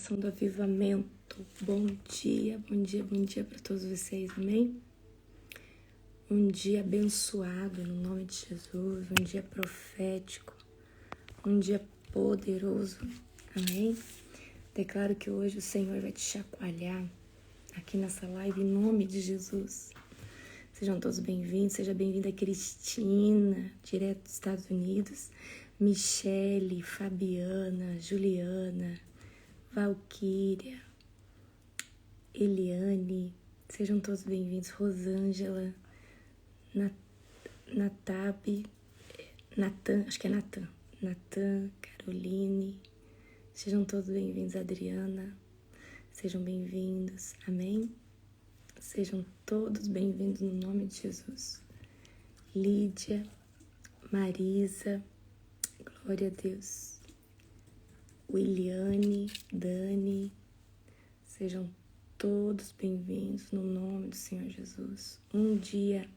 oração do avivamento. Bom dia, bom dia, bom dia para todos vocês, amém? Um dia abençoado no nome de Jesus, um dia profético, um dia poderoso, amém? Declaro que hoje o Senhor vai te chacoalhar aqui nessa live em nome de Jesus. Sejam todos bem-vindos, seja bem-vinda Cristina, direto dos Estados Unidos, Michele, Fabiana, Juliana, Valquíria, Eliane, sejam todos bem-vindos, Rosângela, Natan, acho que é Natan, Caroline, sejam todos bem-vindos, Adriana, sejam bem-vindos, amém? Sejam todos bem-vindos no nome de Jesus. Lídia, Marisa, glória a Deus. Williane, Dani, sejam todos bem-vindos no nome do Senhor Jesus. Um dia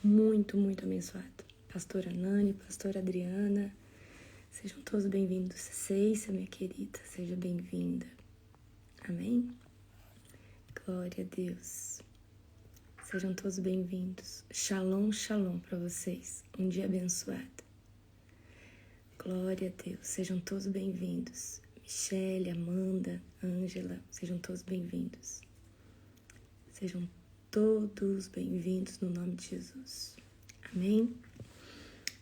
muito, muito abençoado. Pastora Nani, Pastora Adriana, sejam todos bem-vindos. Ceissa, minha querida, seja bem-vinda. Amém? Glória a Deus. Sejam todos bem-vindos. Shalom, shalom para vocês. Um dia abençoado. Glória a Deus. Sejam todos bem-vindos. Michele, Amanda, Ângela, sejam todos bem-vindos. Sejam todos bem-vindos no nome de Jesus. Amém?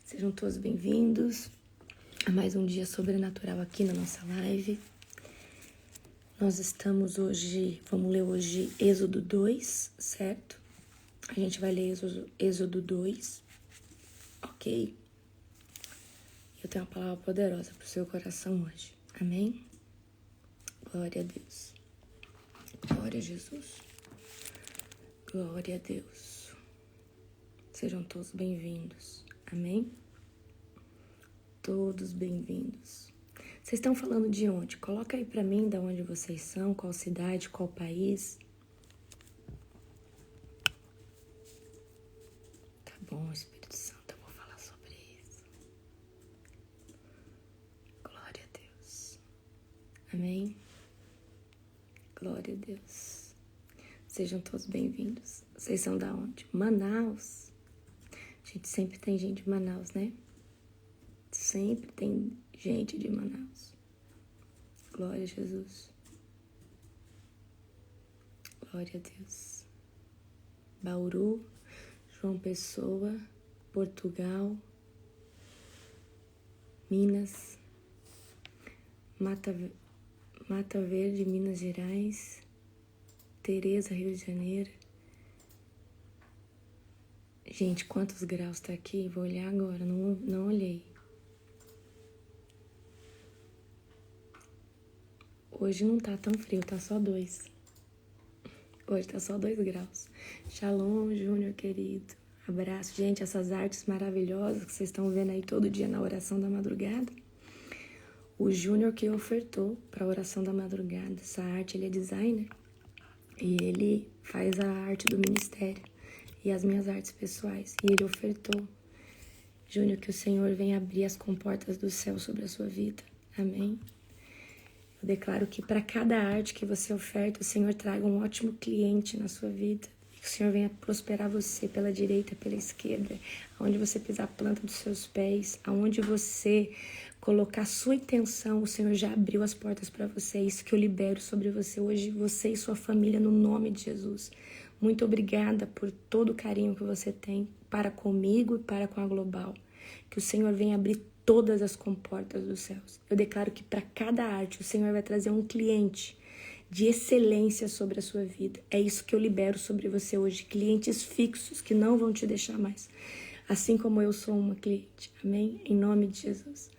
Sejam todos bem-vindos a mais um dia sobrenatural aqui na nossa live. Nós estamos hoje, vamos ler hoje Êxodo 2, certo? A gente vai ler Êxodo 2, ok? Eu tenho uma palavra poderosa para o seu coração hoje, amém? Glória a Deus, glória a Jesus, glória a Deus. Sejam todos bem-vindos, amém? Todos bem-vindos. Vocês estão falando de onde? Coloca aí pra mim de onde vocês são, qual cidade, qual país. Tá bom, Espírito Santo, eu vou falar sobre isso. Glória a Deus. Amém? Glória a Deus. Sejam todos bem-vindos. Vocês são da onde? Manaus. Gente, sempre tem gente de Manaus, né? Sempre tem gente de Manaus. Glória a Jesus. Glória a Deus. Bauru, João Pessoa, Portugal, Minas, Mata Verde, Minas Gerais, Tereza, Rio de Janeiro. Gente, quantos graus tá aqui? Vou olhar agora, não olhei. Hoje não tá tão frio, tá só 2. Hoje tá só 2 graus. Shalom, Júnior, querido. Abraço. Gente, essas artes maravilhosas que vocês estão vendo aí todo dia na oração da madrugada. O Júnior que ofertou pra oração da madrugada. Essa arte, ele é designer. E ele faz a arte do ministério. E as minhas artes pessoais. E ele ofertou. Júnior, que o Senhor venha abrir as comportas do céu sobre a sua vida. Amém? Eu declaro que para cada arte que você oferta, o Senhor traga um ótimo cliente na sua vida. E que o Senhor venha prosperar você pela direita, pela esquerda, aonde você pisar a planta dos seus pés, aonde você colocar a sua intenção, o Senhor já abriu as portas para você. É isso que eu libero sobre você hoje, você e sua família, no nome de Jesus. Muito obrigada por todo o carinho que você tem para comigo e para com a Global. Que o Senhor venha abrir todas as comportas dos céus. Eu declaro que para cada arte o Senhor vai trazer um cliente de excelência sobre a sua vida. É isso que eu libero sobre você hoje. Clientes fixos que não vão te deixar mais. Assim como eu sou uma cliente. Amém? Em nome de Jesus.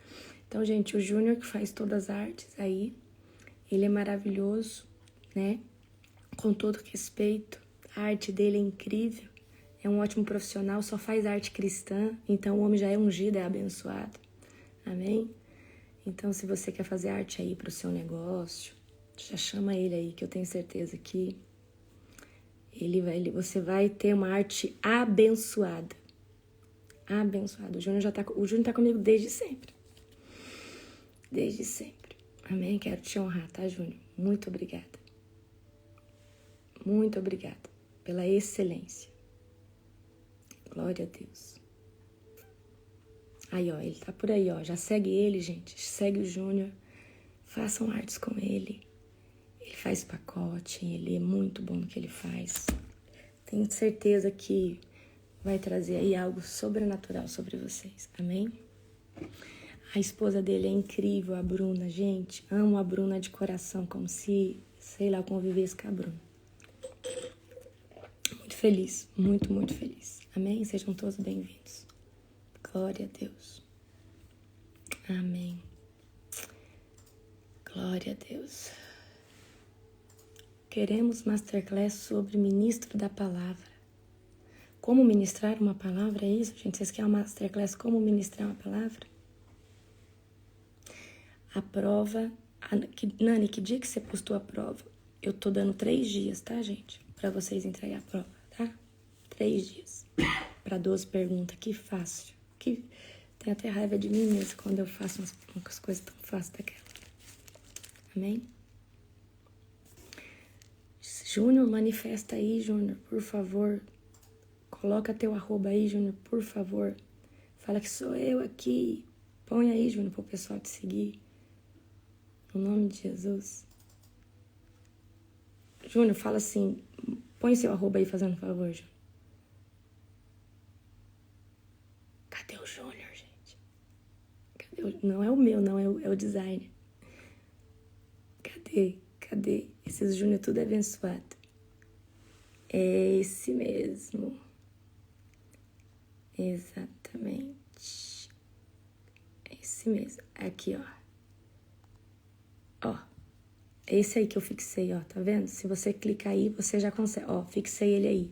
Então, gente, o Júnior que faz todas as artes aí, ele é maravilhoso, né? Com todo respeito. A arte dele é incrível. É um ótimo profissional, só faz arte cristã. Então, o homem já é ungido, é abençoado. Amém? Então, se você quer fazer arte aí para o seu negócio, já chama ele aí, que eu tenho certeza que você vai ter uma arte abençoada. Abençoada. O Júnior tá comigo desde sempre. Desde sempre. Amém? Quero te honrar, tá, Júnior? Muito obrigada. Muito obrigada pela excelência. Glória a Deus. Aí, ó, ele tá por aí, ó. Já segue ele, gente. Segue o Júnior. Façam artes com ele. Ele faz pacote, ele é muito bom no que ele faz. Tenho certeza que vai trazer aí algo sobrenatural sobre vocês. Amém? A esposa dele é incrível, a Bruna. Gente, amo a Bruna de coração, como se, sei lá, eu convivesse com a Bruna. Muito feliz, muito, muito feliz. Amém? Sejam todos bem-vindos. Glória a Deus. Amém. Glória a Deus. Queremos masterclass sobre ministro da palavra. Como ministrar uma palavra, é isso, gente? Vocês querem uma masterclass como ministrar uma palavra? A prova... Nani, que dia que você postou a prova? Eu tô dando 3 dias, tá, gente? Pra vocês entregar a prova, tá? 3 dias. Pra 12 perguntas. Que fácil. Que... Tenho até raiva de mim mesmo quando eu faço umas coisas tão fáceis daquela. Amém? Júnior, manifesta aí, Júnior, por favor. Coloca teu arroba aí, Júnior, por favor. Fala que sou eu aqui. Põe aí, Júnior, pro pessoal te seguir. No nome de Jesus. Júnior, fala assim. Põe seu arroba aí, fazendo favor, Júnior. Cadê o Júnior, gente? Não é o meu, não. É o designer. Cadê? Esses Júnior tudo abençoado. É esse mesmo. Exatamente. É esse mesmo. Aqui, ó. Ó. É esse aí que eu fixei, ó. Tá vendo? Se você clicar aí, você já consegue. Ó, fixei ele aí.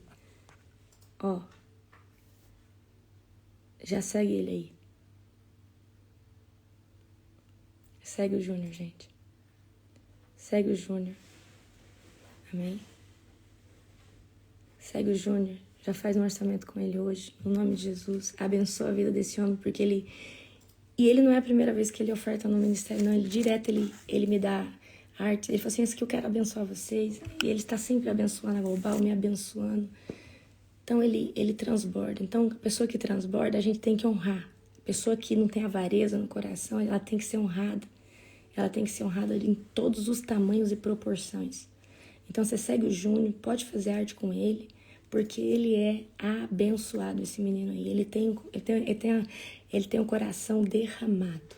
Ó. Já segue ele aí. Segue o Júnior, gente. Segue o Júnior. Amém? Segue o Júnior. Já faz um orçamento com ele hoje. No nome de Jesus. Abençoa a vida desse homem, porque ele... E ele não é a primeira vez que ele oferta no ministério, não. Ele direto, ele me dá arte. Ele fala assim, isso que eu quero abençoar vocês. E ele está sempre abençoando a Global, me abençoando. Então, ele transborda. Então, a pessoa que transborda, a gente tem que honrar. A pessoa que não tem avareza no coração, ela tem que ser honrada. Ela tem que ser honrada em todos os tamanhos e proporções. Então, você segue o Júnior, pode fazer arte com ele, porque ele é abençoado, esse menino aí. Ele tem um coração derramado.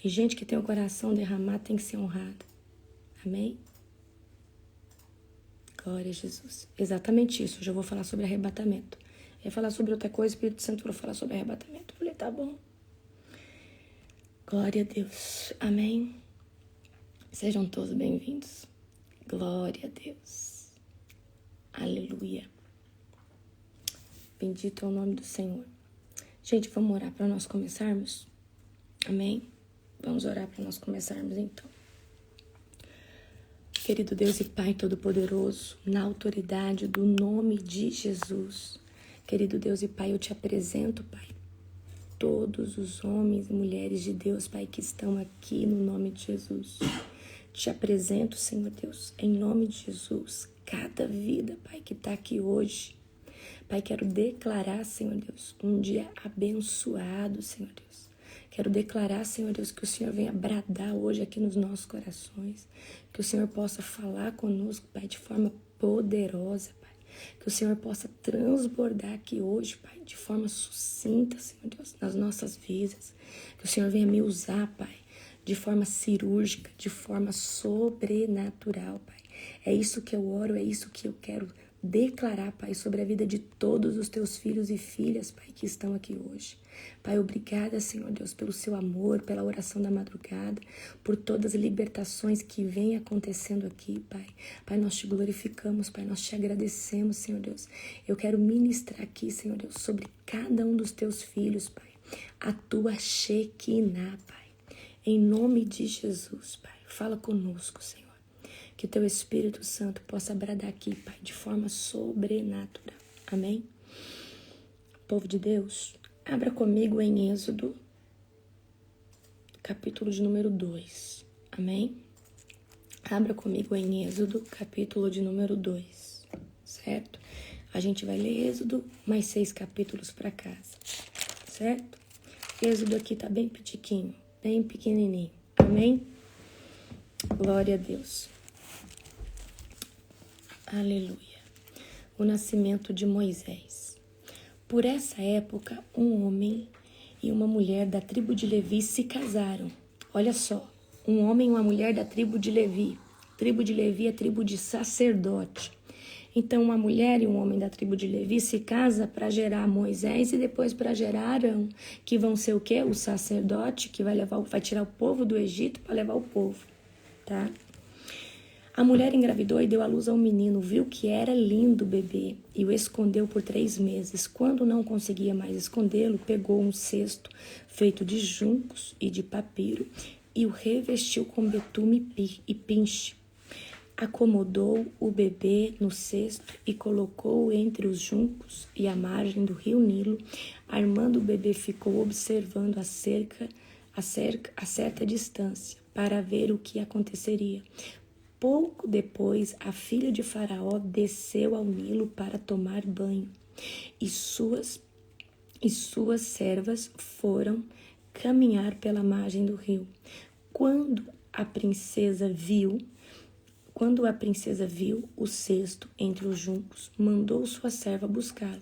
E gente que tem o coração derramado tem que ser honrado. Amém? Glória a Jesus. Exatamente isso. Hoje eu vou falar sobre arrebatamento. Eu ia falar sobre outra coisa, o Espírito Santo vai falar sobre arrebatamento. Eu falei, tá bom. Glória a Deus. Amém? Sejam todos bem-vindos. Glória a Deus. Aleluia. Bendito é o nome do Senhor. Gente, vamos orar para nós começarmos? Amém? Vamos orar para nós começarmos então. Querido Deus e Pai Todo-Poderoso, na autoridade do nome de Jesus. Querido Deus e Pai, eu te apresento, Pai, todos os homens e mulheres de Deus, Pai, que estão aqui no nome de Jesus. Te apresento, Senhor Deus, em nome de Jesus, cada vida, Pai, que está aqui hoje. Pai, quero declarar, Senhor Deus, um dia abençoado, Senhor Deus. Quero declarar, Senhor Deus, que o Senhor venha bradar hoje aqui nos nossos corações. Que o Senhor possa falar conosco, Pai, de forma poderosa, Pai. Que o Senhor possa transbordar aqui hoje, Pai, de forma sucinta, Senhor Deus, nas nossas vidas. Que o Senhor venha me usar, Pai, de forma cirúrgica, de forma sobrenatural, Pai. É isso que eu oro, é isso que eu quero declarar, Pai, sobre a vida de todos os teus filhos e filhas, Pai, que estão aqui hoje. Pai, obrigada, Senhor Deus, pelo seu amor, pela oração da madrugada, por todas as libertações que vêm acontecendo aqui, Pai. Pai, nós te glorificamos, Pai, nós te agradecemos, Senhor Deus. Eu quero ministrar aqui, Senhor Deus, sobre cada um dos teus filhos, Pai, a tua Shekinah, Pai. Em nome de Jesus, Pai, fala conosco, Senhor. Que o teu Espírito Santo possa bradar aqui, Pai, de forma sobrenatural. Amém? Povo de Deus, abra comigo em Êxodo, capítulo de número 2. Amém? Abra comigo em Êxodo, capítulo de número 2, certo? A gente vai ler Êxodo, mais 6 capítulos para casa, certo? Êxodo aqui tá bem pitiquinho, bem pequenininho, amém? Glória a Deus. Aleluia. O nascimento de Moisés. Por essa época, um homem e uma mulher da tribo de Levi se casaram. Olha só, um homem e uma mulher da tribo de Levi. Tribo de Levi é tribo de sacerdote. Então, uma mulher e um homem da tribo de Levi se casam para gerar Moisés e depois para gerar Arão, que vão ser o quê? O sacerdote que vai tirar o povo do Egito para levar o povo, tá? A mulher engravidou e deu à luz a um menino, viu que era lindo o bebê e o escondeu por 3 meses. Quando não conseguia mais escondê-lo, pegou um cesto feito de juncos e de papiro e o revestiu com betume e pinche. Acomodou o bebê no cesto e colocou-o entre os juncos e a margem do rio Nilo. Armando o bebê, ficou observando a certa distância para ver o que aconteceria. Pouco depois, a filha de Faraó desceu ao Nilo para tomar banho, e suas servas foram caminhar pela margem do rio. Quando a princesa viu o cesto entre os juncos, mandou sua serva buscá-lo,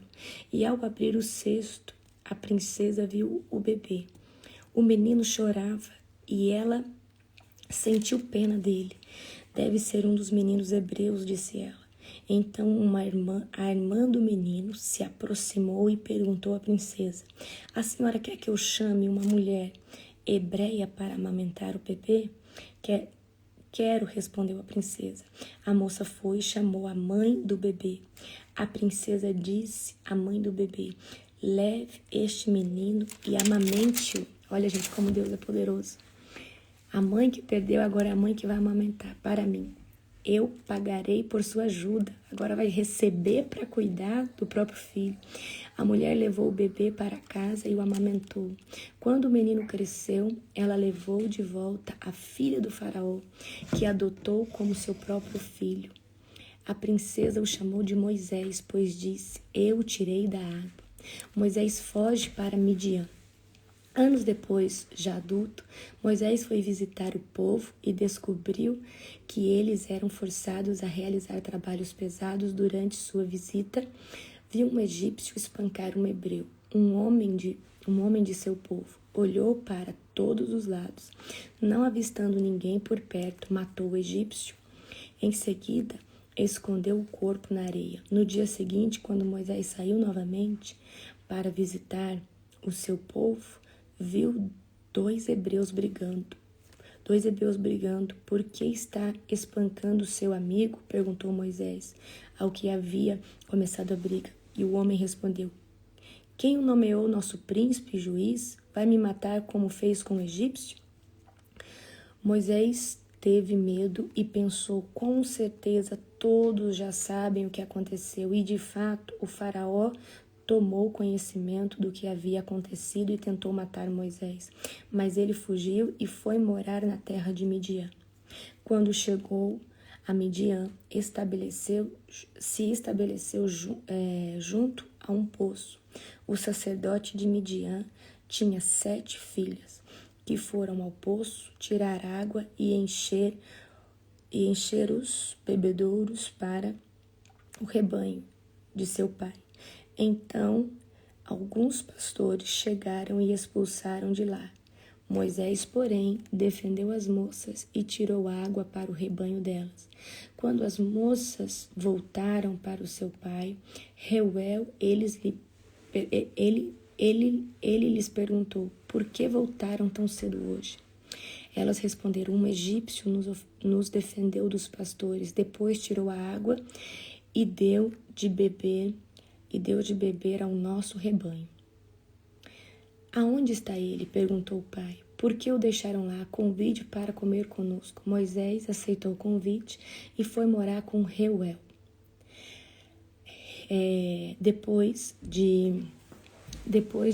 e ao abrir o cesto, a princesa viu o bebê. O menino chorava e ela sentiu pena dele. Deve ser um dos meninos hebreus, disse ela. Então a irmã do menino se aproximou e perguntou à princesa: a senhora quer que eu chame uma mulher hebreia para amamentar o bebê? Quero, respondeu a princesa. A moça foi e chamou a mãe do bebê. A princesa disse à mãe do bebê: leve este menino e amamente-o. Olha, gente, como Deus é poderoso. A mãe que perdeu agora é a mãe que vai amamentar para mim. Eu pagarei por sua ajuda. Agora vai receber para cuidar do próprio filho. A mulher levou o bebê para casa e o amamentou. Quando o menino cresceu, ela levou de volta a filha do faraó, que adotou como seu próprio filho. A princesa o chamou de Moisés, pois disse: eu o tirei da água. Moisés foge para Midian. Anos depois, já adulto, Moisés foi visitar o povo e descobriu que eles eram forçados a realizar trabalhos pesados. Durante sua visita, viu um egípcio espancar um hebreu, um homem de seu povo. Olhou para todos os lados. Não avistando ninguém por perto, matou o egípcio. Em seguida, escondeu o corpo na areia. No dia seguinte, quando Moisés saiu novamente para visitar o seu povo, viu dois hebreus brigando. Por que está espancando seu amigo? Perguntou Moisés, ao que havia começado a briga. E o homem respondeu: quem o nomeou nosso príncipe e juiz? Vai me matar como fez com o egípcio? Moisés teve medo e pensou: com certeza todos já sabem o que aconteceu. E de fato, o faraó tomou conhecimento do que havia acontecido e tentou matar Moisés. Mas ele fugiu e foi morar na terra de Midian. Quando chegou a Midian, se estabeleceu junto a um poço. O sacerdote de Midian tinha 7 filhas, que foram ao poço tirar água e encher os bebedouros para o rebanho de seu pai. Então, alguns pastores chegaram e expulsaram de lá. Moisés, porém, defendeu as moças e tirou água para o rebanho delas. Quando as moças voltaram para o seu pai, Reuel, ele lhes perguntou: por que voltaram tão cedo hoje? Elas responderam: um egípcio nos defendeu dos pastores. Depois tirou a água e deu de beber ao nosso rebanho. Aonde está ele? Perguntou o pai. Por que o deixaram lá? Convide para comer conosco. Moisés aceitou o convite e foi morar com Reuel. Depois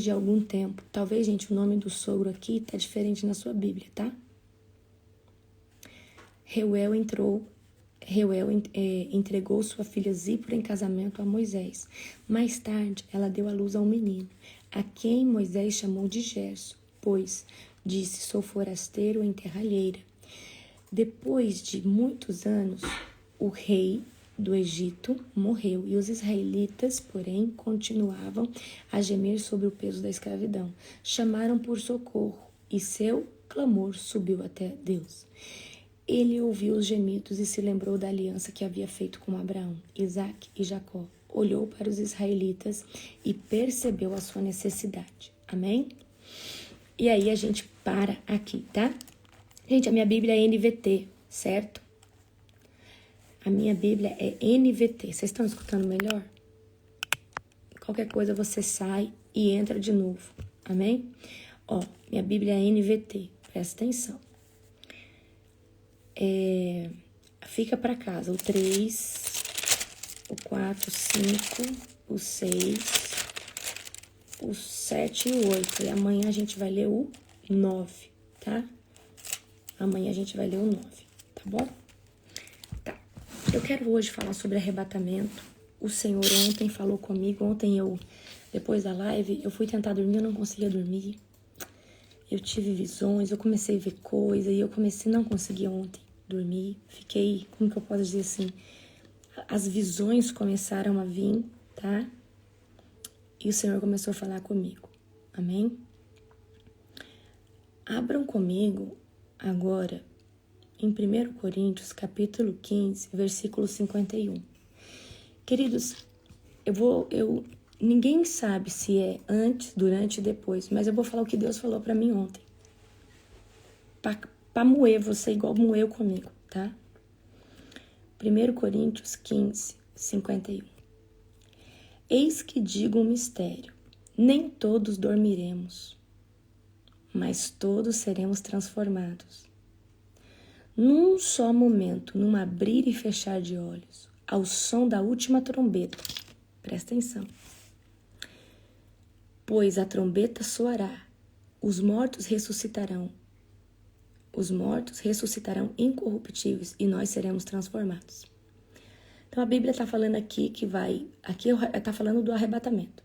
de algum tempo, talvez, gente, o nome do sogro aqui tá diferente na sua Bíblia, tá? Entregou sua filha Zípora em casamento a Moisés. Mais tarde, ela deu à luz a um menino, a quem Moisés chamou de Gerson, pois disse: sou forasteiro em terra alheia. Depois de muitos anos, o rei do Egito morreu e os israelitas, porém, continuavam a gemer sobre o peso da escravidão. Chamaram por socorro e seu clamor subiu até Deus. Ele ouviu os gemidos e se lembrou da aliança que havia feito com Abraão, Isaque e Jacó. Olhou para os israelitas e percebeu a sua necessidade. Amém? E aí a gente para aqui, tá? Gente, a minha Bíblia é NVT, certo? A minha Bíblia é NVT. Vocês estão escutando melhor? Qualquer coisa você sai e entra de novo. Amém? Ó, minha Bíblia é NVT. Presta atenção. Fica para casa o 3, o 4, o 5, o 6, o 7 e o 8. E amanhã a gente vai ler o 9, tá? Amanhã a gente vai ler o 9, tá bom? Tá. Eu quero hoje falar sobre arrebatamento. O Senhor ontem falou comigo. Ontem depois da live, eu fui tentar dormir, eu não conseguia dormir. Eu tive visões, eu comecei a ver coisa e eu não conseguia ontem dormir. Fiquei, como que eu posso dizer assim? As visões começaram a vir, tá? E o Senhor começou a falar comigo. Amém? Abram comigo agora em 1 Coríntios, capítulo 15, versículo 51. Queridos, ninguém sabe se é antes, durante e depois, mas eu vou falar o que Deus falou pra mim ontem. Pra moer você igual moeu comigo, tá? 1 Coríntios 15, 51. Eis que digo um mistério, nem todos dormiremos, mas todos seremos transformados. Num só momento, num abrir e fechar de olhos, ao som da última trombeta. Presta atenção. Pois a trombeta soará, os mortos ressuscitarão incorruptíveis e nós seremos transformados. Então a Bíblia está falando aqui está falando do arrebatamento,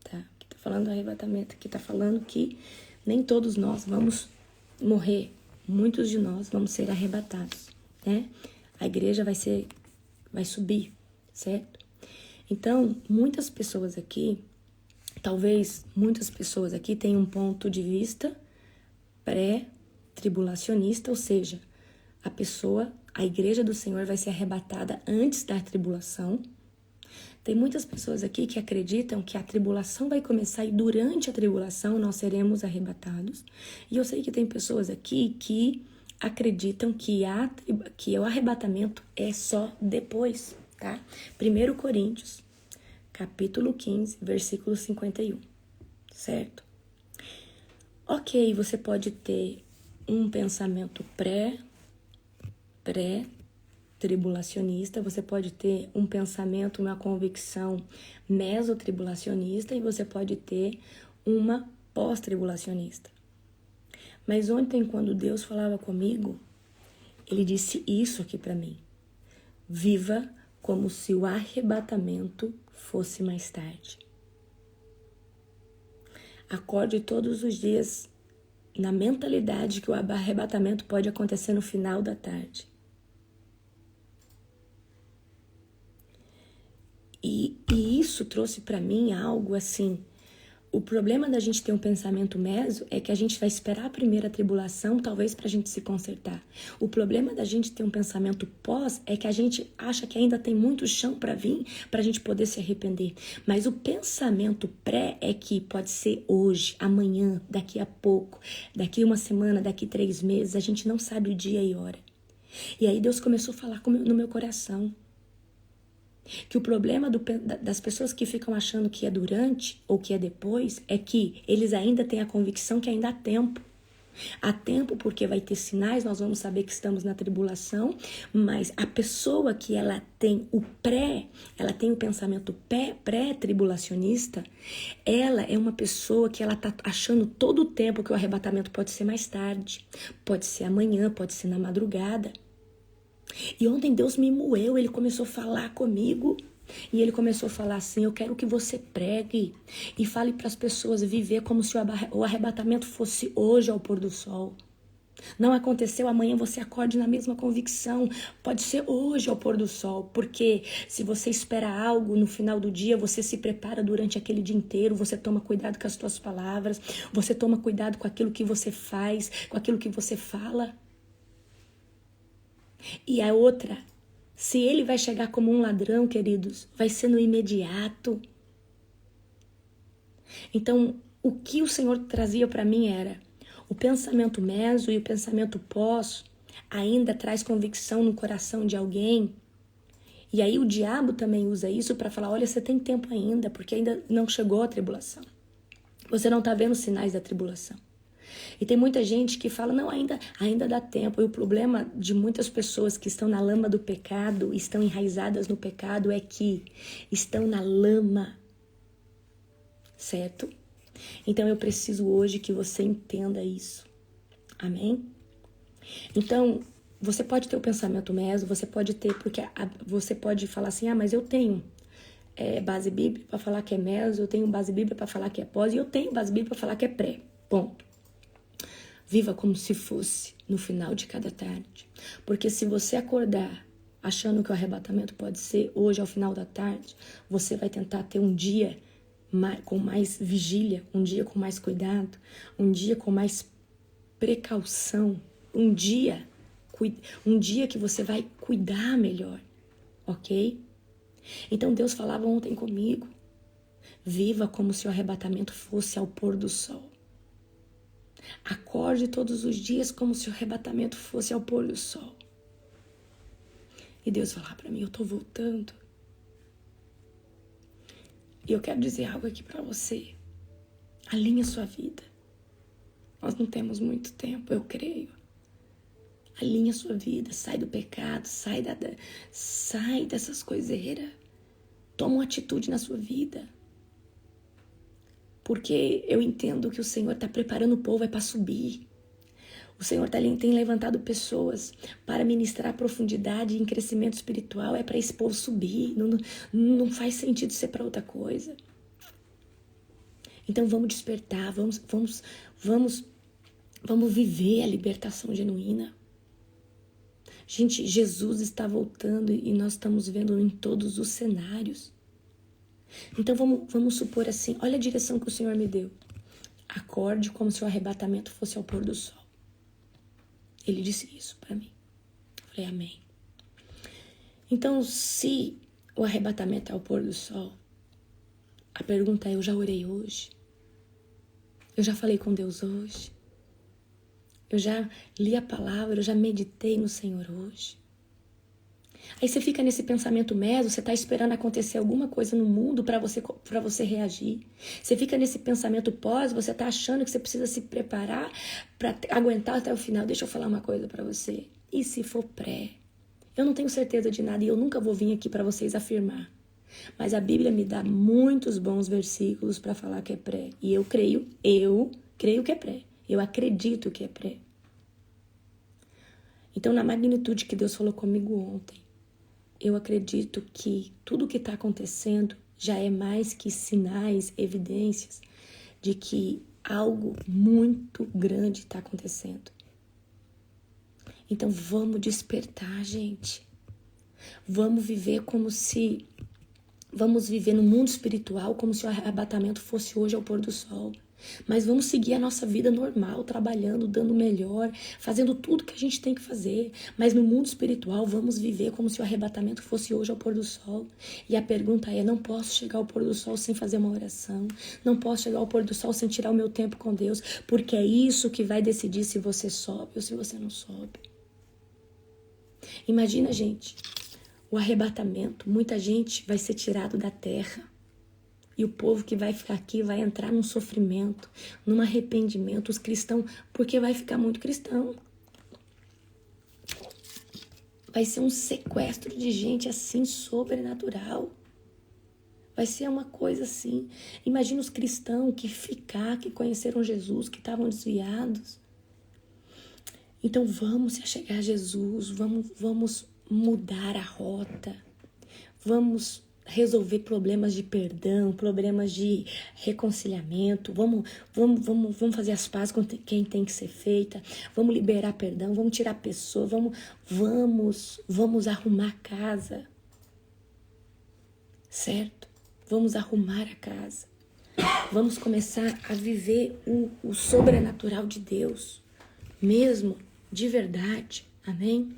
tá? Aqui está falando do arrebatamento, aqui está falando que nem todos nós vamos morrer, muitos de nós vamos ser arrebatados, né? A igreja vai subir, certo? Então, talvez muitas pessoas aqui tenham um ponto de vista pré-tribulacionista, ou seja, a igreja do Senhor vai ser arrebatada antes da tribulação. Tem muitas pessoas aqui que acreditam que a tribulação vai começar e durante a tribulação nós seremos arrebatados. E eu sei que tem pessoas aqui que acreditam que o arrebatamento é só depois, tá? 1 Coríntios, capítulo 15, versículo 51, certo? Ok, você pode ter um pensamento pré-tribulacionista, você pode ter um pensamento, uma convicção mesotribulacionista e você pode ter uma pós-tribulacionista. Mas ontem, quando Deus falava comigo, Ele disse isso aqui para mim. Viva como se o arrebatamento fosse mais tarde. Acorde todos os dias na mentalidade que o arrebatamento pode acontecer no final da tarde. E isso trouxe para mim algo assim. O problema da gente ter um pensamento meso é que a gente vai esperar a primeira tribulação, talvez para a gente se consertar. O problema da gente ter um pensamento pós é que a gente acha que ainda tem muito chão para vir, para a gente poder se arrepender. Mas o pensamento pré é que pode ser hoje, amanhã, daqui a pouco, daqui uma semana, daqui 3 meses, a gente não sabe o dia e hora. E aí Deus começou a falar no meu coração. Que o problema das pessoas que ficam achando que é durante ou que é depois é que eles ainda têm a convicção que ainda há tempo. Há tempo porque vai ter sinais, nós vamos saber que estamos na tribulação, mas a pessoa que ela tem o pensamento pré-tribulacionista, ela é uma pessoa que ela está achando todo o tempo que o arrebatamento pode ser mais tarde, pode ser amanhã, pode ser na madrugada. E ontem Deus me moeu, Ele começou a falar comigo. E Ele começou a falar assim, eu quero que você pregue e fale para as pessoas viver como se o arrebatamento fosse hoje ao pôr do sol. Não aconteceu, amanhã você acorde na mesma convicção. Pode ser hoje ao pôr do sol, porque se você espera algo no final do dia, você se prepara durante aquele dia inteiro, você toma cuidado com as suas palavras, você toma cuidado com aquilo que você faz, com aquilo que você fala. E a outra, se ele vai chegar como um ladrão, queridos, vai ser no imediato. Então, o que o Senhor trazia para mim era o pensamento meso e o pensamento pós ainda traz convicção no coração de alguém. E aí o diabo também usa isso para falar, olha, você tem tempo ainda, porque ainda não chegou a tribulação. Você não está vendo sinais da tribulação. E tem muita gente que fala, não, ainda dá tempo. E o problema de muitas pessoas que estão na lama do pecado, estão enraizadas no pecado, é que estão na lama, certo? Então eu preciso hoje que você entenda isso. Amém? Então, você pode ter o pensamento meso, você pode ter, porque você pode falar assim, mas eu tenho base bíblica para falar que é meso, eu tenho base bíblica para falar que é pós, e eu tenho base bíblica para falar que é pré. Ponto. Viva como se fosse no final de cada tarde. Porque se você acordar achando que o arrebatamento pode ser hoje ao final da tarde, você vai tentar ter um dia com mais vigília, um dia com mais cuidado, um dia com mais precaução, um dia que você vai cuidar melhor, ok? Então Deus falava ontem comigo, viva como se o arrebatamento fosse ao pôr do sol. Acorde todos os dias como se o arrebatamento fosse ao pôr do sol. E Deus falava para mim, eu tô voltando. E eu quero dizer algo aqui para você. Alinha sua vida. Nós não temos muito tempo, eu creio. Alinha sua vida, sai do pecado, sai dessas coiseiras. Toma uma atitude na sua vida. Porque eu entendo que o Senhor está preparando o povo para subir. O Senhor tem levantado pessoas para ministrar profundidade em crescimento espiritual. É para esse povo subir. Não faz sentido ser para outra coisa. Então vamos despertar, vamos viver a libertação genuína. Gente, Jesus está voltando e nós estamos vendo em todos os cenários. Então vamos supor assim, olha a direção que o Senhor me deu. Acorde como se o arrebatamento fosse ao pôr do sol. Ele disse isso para mim. Eu falei, amém. Então, se o arrebatamento é ao pôr do sol, a pergunta é, eu já orei hoje? Eu já falei com Deus hoje? Eu já li a palavra, eu já meditei no Senhor hoje? Aí você fica nesse pensamento meso, você está esperando acontecer alguma coisa no mundo para você reagir. Você fica nesse pensamento pós, você está achando que você precisa se preparar para aguentar até o final. Deixa eu falar uma coisa para você. E se for pré? Eu não tenho certeza de nada e eu nunca vou vir aqui para vocês afirmar. Mas a Bíblia me dá muitos bons versículos para falar que é pré. E eu creio que é pré. Eu acredito que é pré. Então, na magnitude que Deus falou comigo ontem, eu acredito que tudo que está acontecendo já é mais que sinais, evidências de que algo muito grande está acontecendo. Então vamos despertar, gente. Vamos viver no mundo espiritual como se o arrebatamento fosse hoje ao pôr do sol. Mas vamos seguir a nossa vida normal, trabalhando, dando o melhor, fazendo tudo que a gente tem que fazer. Mas no mundo espiritual, vamos viver como se o arrebatamento fosse hoje ao pôr do sol. E a pergunta é, não posso chegar ao pôr do sol sem fazer uma oração. Não posso chegar ao pôr do sol sem tirar o meu tempo com Deus. Porque é isso que vai decidir se você sobe ou se você não sobe. Imagina, gente, o arrebatamento. Muita gente vai ser tirado da terra. E o povo que vai ficar aqui vai entrar num sofrimento, num arrependimento. Os cristãos, porque vai ficar muito cristão. Vai ser um sequestro de gente assim, sobrenatural. Vai ser uma coisa assim. Imagina os cristãos que conheceram Jesus, que estavam desviados. Então vamos se achegar a Jesus, vamos mudar a rota, vamos resolver problemas de perdão, problemas de reconciliamento, vamos fazer as pazes com quem tem que ser feita, vamos liberar perdão, vamos tirar a pessoa, vamos arrumar a casa, certo? Vamos arrumar a casa, vamos começar a viver o sobrenatural de Deus, mesmo, de verdade, amém?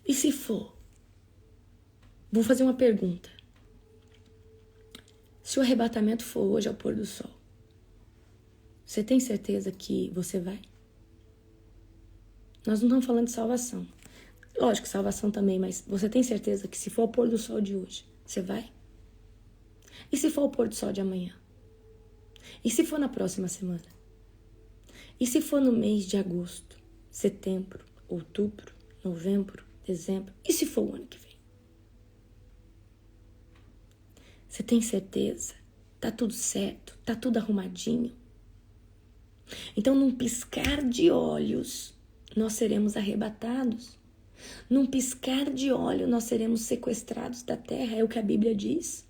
E se for? Vou fazer uma pergunta. Se o arrebatamento for hoje ao pôr do sol, você tem certeza que você vai? Nós não estamos falando de salvação. Lógico, salvação também, mas você tem certeza que se for ao pôr do sol de hoje, você vai? E se for ao pôr do sol de amanhã? E se for na próxima semana? E se for no mês de agosto, setembro, outubro, novembro, dezembro? E se for o ano que vem? Você tem certeza? Tá tudo certo? Tá tudo arrumadinho? Então, num piscar de olhos, nós seremos arrebatados. Num piscar de olhos, nós seremos sequestrados da terra. É o que a Bíblia diz.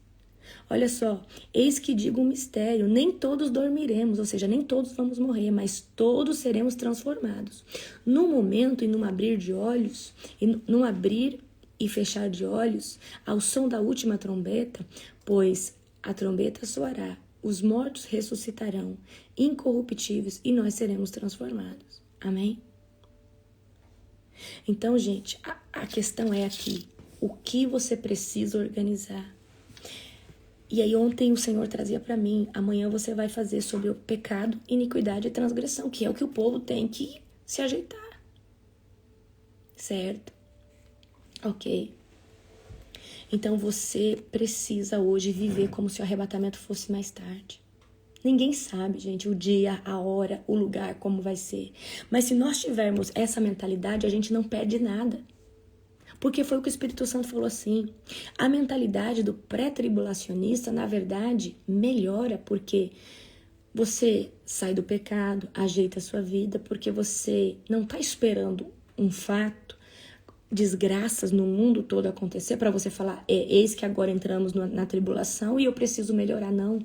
Olha só, eis que digo um mistério. Nem todos dormiremos, ou seja, nem todos vamos morrer, mas todos seremos transformados. Num momento e num abrir de olhos, e num abrir e fechar de olhos, ao som da última trombeta, pois a trombeta soará, os mortos ressuscitarão, incorruptíveis, e nós seremos transformados. Amém? Então, gente, a questão é aqui, o que você precisa organizar? E aí ontem o Senhor trazia para mim, amanhã você vai fazer sobre o pecado, iniquidade e transgressão, que é o que o povo tem que se ajeitar. Certo? Ok? Então você precisa hoje viver como se o arrebatamento fosse mais tarde. Ninguém sabe, gente, o dia, a hora, o lugar, como vai ser. Mas se nós tivermos essa mentalidade, a gente não perde nada. Porque foi o que o Espírito Santo falou assim. A mentalidade do pré-tribulacionista, na verdade, melhora porque você sai do pecado, ajeita a sua vida, porque você não está esperando um fato, desgraças no mundo todo acontecer para você falar, eis que agora entramos na tribulação e eu preciso melhorar. Não.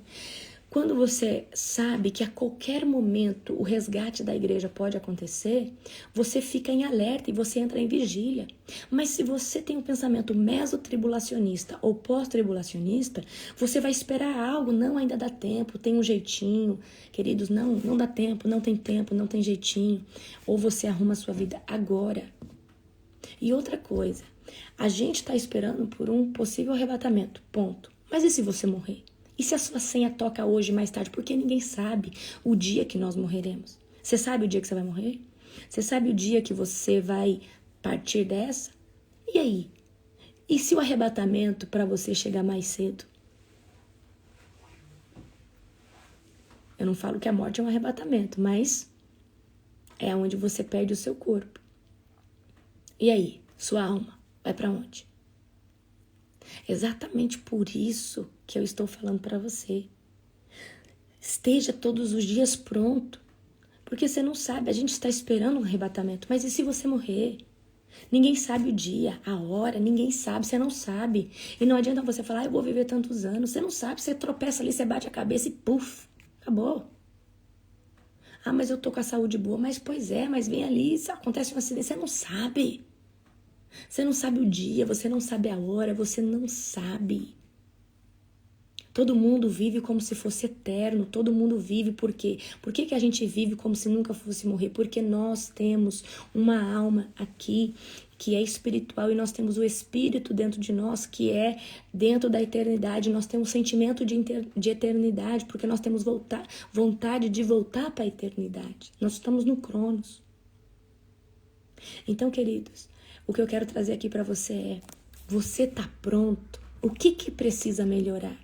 Quando você sabe que a qualquer momento o resgate da igreja pode acontecer, você fica em alerta e você entra em vigília. Mas se você tem um pensamento mesotribulacionista ou pós-tribulacionista, você vai esperar algo, não, ainda dá tempo, tem um jeitinho. Queridos, não dá tempo, não tem jeitinho. Ou você arruma a sua vida agora. E outra coisa, a gente está esperando por um possível arrebatamento, ponto. Mas e se você morrer? E se a sua senha toca hoje, mais tarde? Porque ninguém sabe o dia que nós morreremos. Você sabe o dia que você vai morrer? Você sabe o dia que você vai partir dessa? E aí? E se o arrebatamento para você chegar mais cedo? Eu não falo que a morte é um arrebatamento, mas é onde você perde o seu corpo. E aí? Sua alma vai para onde? Exatamente por isso que eu estou falando para você. Esteja todos os dias pronto. Porque você não sabe, a gente está esperando um arrebatamento. Mas e se você morrer? Ninguém sabe o dia, a hora, ninguém sabe, você não sabe. E não adianta você falar, eu vou viver tantos anos. Você não sabe, você tropeça ali, você bate a cabeça e puf, acabou. Ah, mas eu tô com a saúde boa. Mas pois é, mas vem ali, acontece um acidente, você não sabe. Você não sabe o dia, você não sabe a hora, você não sabe. Todo mundo vive como se fosse eterno, todo mundo vive por quê? Por que a gente vive como se nunca fosse morrer? Porque nós temos uma alma aqui que é espiritual e nós temos o Espírito dentro de nós que é dentro da eternidade. Nós temos sentimento de eternidade porque nós temos vontade de voltar para a eternidade. Nós estamos no Cronos. Então, queridos, o que eu quero trazer aqui para você é, você tá pronto? O que precisa melhorar?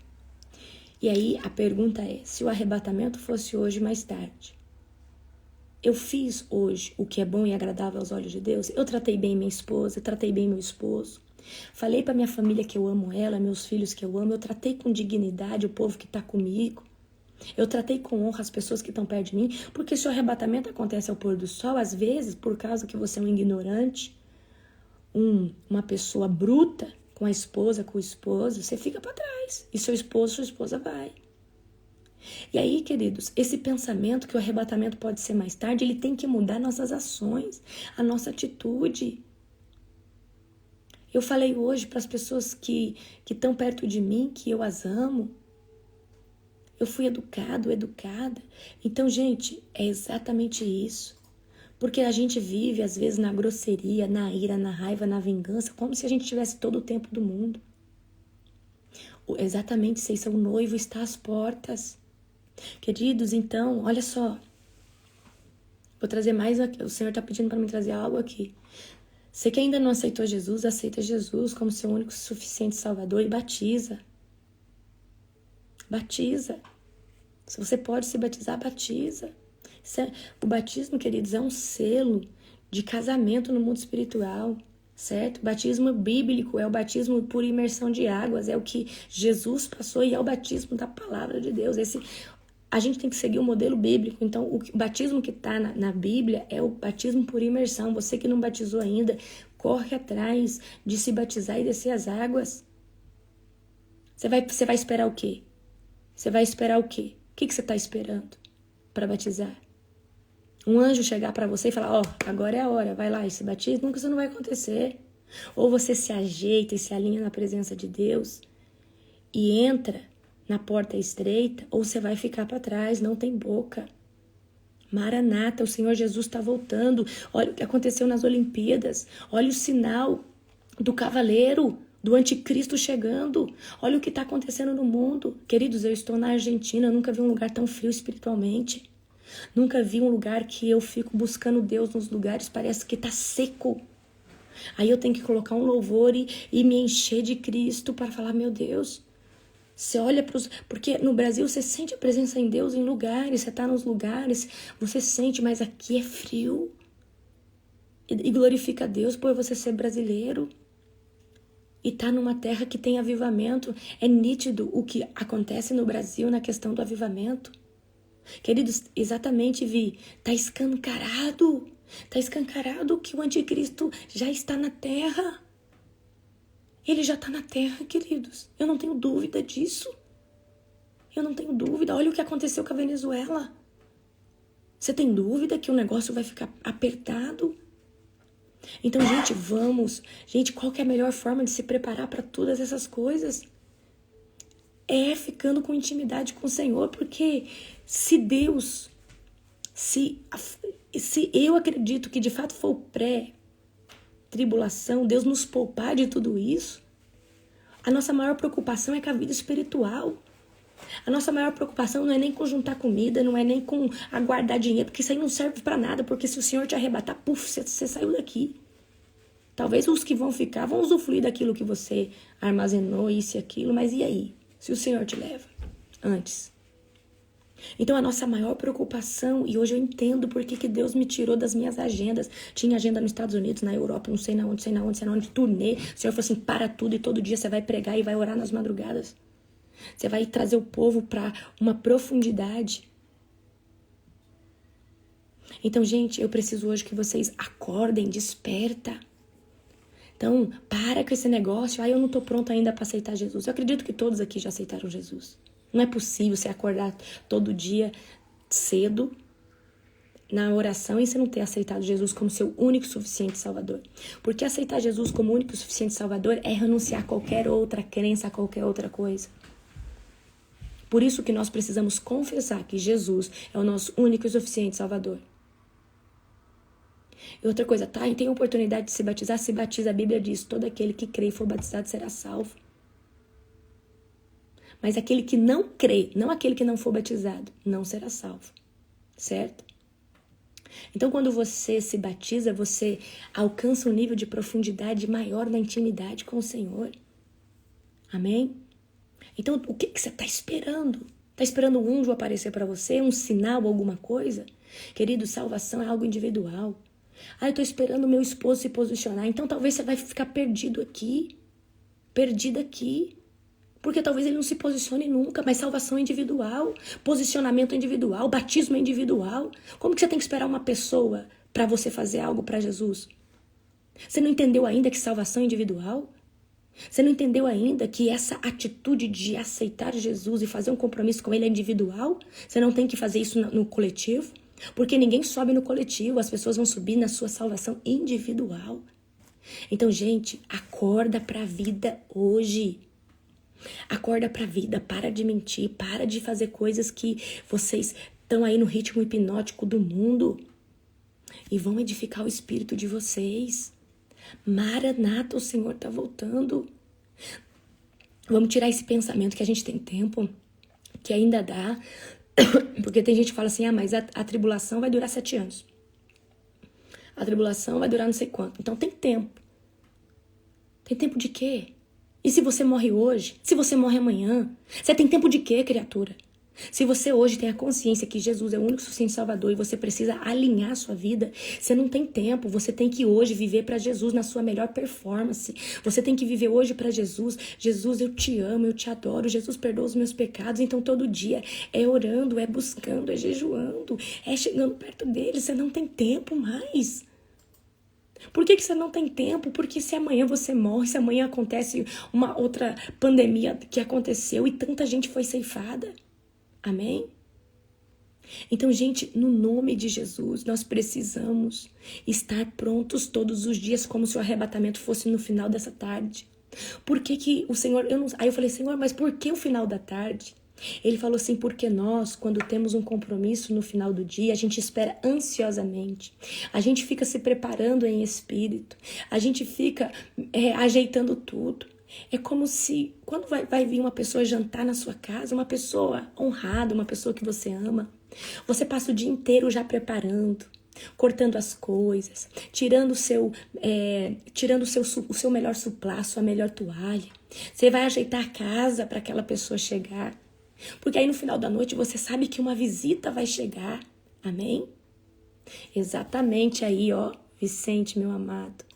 E aí a pergunta é, se o arrebatamento fosse hoje mais tarde, eu fiz hoje o que é bom e agradável aos olhos de Deus? Eu tratei bem minha esposa, eu tratei bem meu esposo, falei para minha família que eu amo ela, meus filhos que eu amo, eu tratei com dignidade o povo que está comigo, eu tratei com honra as pessoas que estão perto de mim, porque se o arrebatamento acontece ao pôr do sol, às vezes, por causa que você é um ignorante, uma pessoa bruta com a esposa, com o esposo, você fica para trás. E seu esposo, sua esposa vai. E aí, queridos, esse pensamento que o arrebatamento pode ser mais tarde, ele tem que mudar nossas ações, a nossa atitude. Eu falei hoje para as pessoas que estão perto de mim, que eu as amo. Eu fui educado, educada. Então, gente, é exatamente isso. Porque a gente vive, às vezes, na grosseria, na ira, na raiva, na vingança, como se a gente tivesse todo o tempo do mundo. Exatamente, vocês são noivo, está às portas. Queridos, então, olha só. Vou trazer mais aqui. O Senhor está pedindo para me trazer algo aqui. Você que ainda não aceitou Jesus, aceita Jesus como seu único suficiente Salvador e batiza. Batiza. Se você pode se batizar, batiza. O batismo, queridos, é um selo de casamento no mundo espiritual, certo? O batismo bíblico é o batismo por imersão de águas, é o que Jesus passou e é o batismo da palavra de Deus. A gente tem que seguir o modelo bíblico. Então, o batismo que está na Bíblia é o batismo por imersão. Você que não batizou ainda, corre atrás de se batizar e descer as águas. Você vai esperar o quê? Você vai esperar o quê? O que você está esperando para batizar? Um anjo chegar para você e falar, agora é a hora, vai lá e se batiza? Nunca isso não vai acontecer. Ou você se ajeita e se alinha na presença de Deus e entra na porta estreita, ou você vai ficar para trás, não tem boca. Maranata, o Senhor Jesus está voltando. Olha o que aconteceu nas Olimpíadas. Olha o sinal do cavaleiro, do anticristo chegando. Olha o que está acontecendo no mundo. Queridos, eu estou na Argentina, eu nunca vi um lugar tão frio espiritualmente. Nunca vi um lugar que eu fico buscando Deus nos lugares, parece que está seco. Aí eu tenho que colocar um louvor e me encher de Cristo para falar, meu Deus. Você olha para os... Porque no Brasil você sente a presença em Deus em lugares, você está nos lugares, você sente, mas aqui é frio. E glorifica a Deus por você ser brasileiro. E tá numa terra que tem avivamento. É nítido o que acontece no Brasil na questão do avivamento. Queridos, exatamente, Vi, tá escancarado. Tá escancarado que o anticristo já está na terra. Ele já está na terra, queridos. Eu não tenho dúvida disso. Eu não tenho dúvida. Olha o que aconteceu com a Venezuela. Você tem dúvida que o negócio vai ficar apertado? Então, gente, vamos. Gente, qual que é a melhor forma de se preparar para todas essas coisas? É ficando com intimidade com o Senhor, porque se Deus, se eu acredito que de fato for o pré-tribulação, Deus nos poupar de tudo isso, a nossa maior preocupação é com a vida espiritual. A nossa maior preocupação não é nem com juntar comida, não é nem com aguardar dinheiro, porque isso aí não serve para nada, porque se o Senhor te arrebatar, você saiu daqui. Talvez os que vão ficar vão usufruir daquilo que você armazenou, isso e aquilo, mas e aí? Se o Senhor te leva antes. Então a nossa maior preocupação, e hoje eu entendo por que Deus me tirou das minhas agendas. Tinha agenda nos Estados Unidos, na Europa, não sei na onde, turnê. O Senhor falou assim, para tudo e todo dia você vai pregar e vai orar nas madrugadas. Você vai trazer o povo para uma profundidade. Então, gente, eu preciso hoje que vocês acordem, desperta. Então, para com esse negócio. Eu não tô pronto ainda para aceitar Jesus. Eu acredito que todos aqui já aceitaram Jesus. Não é possível você acordar todo dia cedo na oração e você não ter aceitado Jesus como seu único e suficiente Salvador. Porque aceitar Jesus como único e suficiente Salvador é renunciar a qualquer outra crença, a qualquer outra coisa. Por isso que nós precisamos confessar que Jesus é o nosso único e suficiente Salvador. E outra coisa, tá? E tem a oportunidade de se batizar, se batiza. A Bíblia diz, todo aquele que crê e for batizado será salvo. Mas aquele que não crê, não aquele que não for batizado, não será salvo. Certo? Então, quando você se batiza, você alcança um nível de profundidade maior na intimidade com o Senhor. Amém? Então, o que você está esperando? Está esperando um anjo aparecer para você? Um sinal, alguma coisa? Querido, salvação é algo individual. Eu estou esperando o meu esposo se posicionar. Então, talvez você vai ficar perdido aqui. Perdida aqui. Porque talvez ele não se posicione nunca. Mas salvação é individual. Posicionamento é individual. Batismo é individual. Como que você tem que esperar uma pessoa para você fazer algo para Jesus? Você não entendeu ainda que salvação é individual? Você não entendeu ainda que essa atitude de aceitar Jesus e fazer um compromisso com Ele é individual? Você não tem que fazer isso no coletivo? Porque ninguém sobe no coletivo, as pessoas vão subir na sua salvação individual. Então, gente, acorda pra vida hoje. Acorda pra vida, para de mentir, para de fazer coisas que vocês estão aí no ritmo hipnótico do mundo e vão edificar o espírito de vocês. Maranata, o Senhor tá voltando. Vamos tirar esse pensamento que a gente tem tempo, que ainda dá, porque tem gente que fala assim, mas a tribulação vai durar 7 anos. A tribulação vai durar não sei quanto. Então tem tempo. Tem tempo de quê? E se você morre hoje? Se você morre amanhã? Você tem tempo de quê, criatura? Se você hoje tem a consciência que Jesus é o único suficiente Salvador e você precisa alinhar a sua vida, você não tem tempo. Você tem que hoje viver para Jesus na sua melhor performance. Você tem que viver hoje para Jesus. Jesus, eu te amo, eu te adoro. Jesus, perdoa os meus pecados. Então todo dia é orando, é buscando, é jejuando, é chegando perto dele. Você não tem tempo mais. Por que você não tem tempo? Porque se amanhã você morre, se amanhã acontece uma outra pandemia que aconteceu e tanta gente foi ceifada. Amém? Então, gente, no nome de Jesus, nós precisamos estar prontos todos os dias como se o arrebatamento fosse no final dessa tarde. Por que o Senhor... Aí eu falei, Senhor, mas por que o final da tarde? Ele falou assim, porque nós, quando temos um compromisso no final do dia, a gente espera ansiosamente. A gente fica se preparando em espírito. A gente fica ajeitando tudo. É como se, quando vai vir uma pessoa jantar na sua casa, uma pessoa honrada, uma pessoa que você ama, você passa o dia inteiro já preparando, cortando as coisas, tirando o seu melhor suplá, sua melhor toalha. Você vai ajeitar a casa para aquela pessoa chegar. Porque aí no final da noite você sabe que uma visita vai chegar. Amém? Exatamente aí, ó, Vicente, meu amado.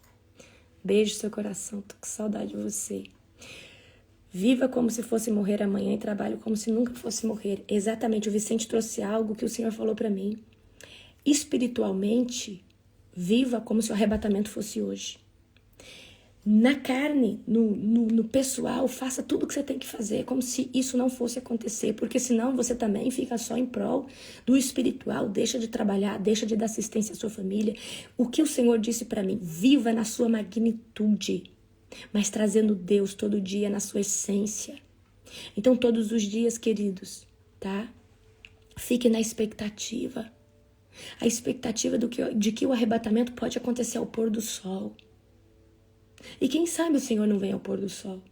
Beijo no seu coração, tô com saudade de você. Viva como se fosse morrer amanhã e trabalhe como se nunca fosse morrer. Exatamente, o Vicente trouxe algo que o Senhor falou pra mim. Espiritualmente, viva como se o arrebatamento fosse hoje. Na carne, no pessoal, faça tudo o que você tem que fazer, como se isso não fosse acontecer, porque senão você também fica só em prol do espiritual, deixa de trabalhar, deixa de dar assistência à sua família. O que o Senhor disse para mim, viva na sua magnitude, mas trazendo Deus todo dia na sua essência. Então todos os dias, queridos, tá? Fique na expectativa, a expectativa de que o arrebatamento pode acontecer ao pôr do sol. E quem sabe o Senhor não vem ao pôr do sol?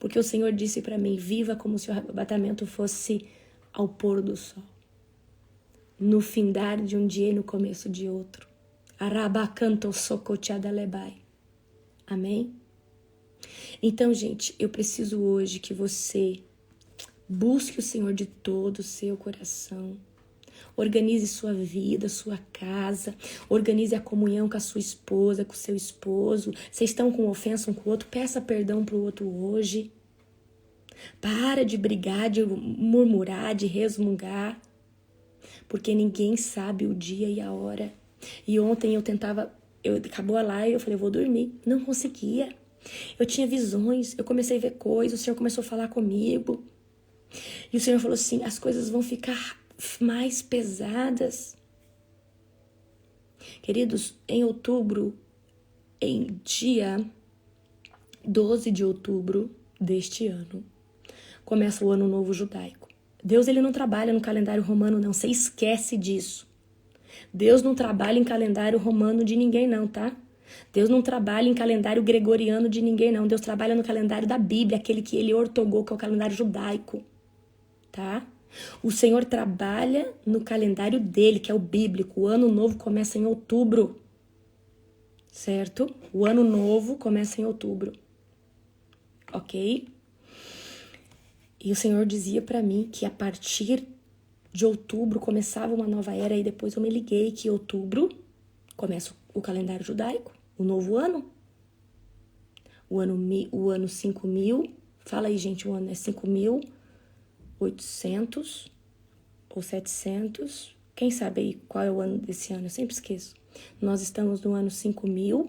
Porque o Senhor disse para mim, viva como se o arrebatamento fosse ao pôr do sol. No findar de um dia e no começo de outro. Arabacanto socotiadalebai. Amém? Então, gente, eu preciso hoje que você busque o Senhor de todo o seu coração. Organize sua vida, sua casa, organize a comunhão com a sua esposa, com o seu esposo. Vocês estão com ofensa um com o outro, peça perdão pro outro hoje. Para de brigar, de murmurar, de resmungar, porque ninguém sabe o dia e a hora. E ontem acabou a live, eu falei, eu vou dormir. Não conseguia. Eu tinha visões, eu comecei a ver coisas, o Senhor começou a falar comigo. E o Senhor falou assim, as coisas vão ficar mais pesadas. Queridos, em outubro, em dia 12 de outubro deste ano, começa o ano novo judaico. Deus, ele não trabalha no calendário romano, não. Você esquece disso. Deus não trabalha em calendário romano de ninguém, não, tá? Deus não trabalha em calendário gregoriano de ninguém, não. Deus trabalha no calendário da Bíblia, aquele que ele ortogou, que é o calendário judaico, tá? O Senhor trabalha no calendário dele, que é o bíblico. O ano novo começa em outubro, certo? O ano novo começa em outubro, ok? E o Senhor dizia para mim que a partir de outubro começava uma nova era, e depois eu me liguei que em outubro começa o calendário judaico, o novo ano. O ano 5000, fala aí, gente, o ano é 5800 ou 700, quem sabe aí qual é o ano desse ano, eu sempre esqueço. Nós estamos no ano 5000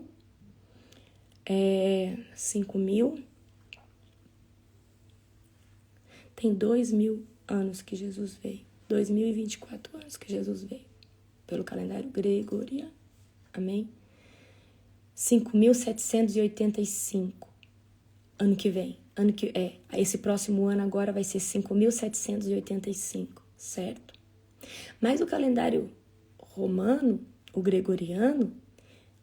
5.000. Tem 2.000 anos que Jesus veio. 2.024 anos que Jesus veio. Pelo calendário gregoriano. Amém? 5.785. Ano que vem. Esse próximo ano agora vai ser 5.785. Certo? Mas o calendário romano, o gregoriano,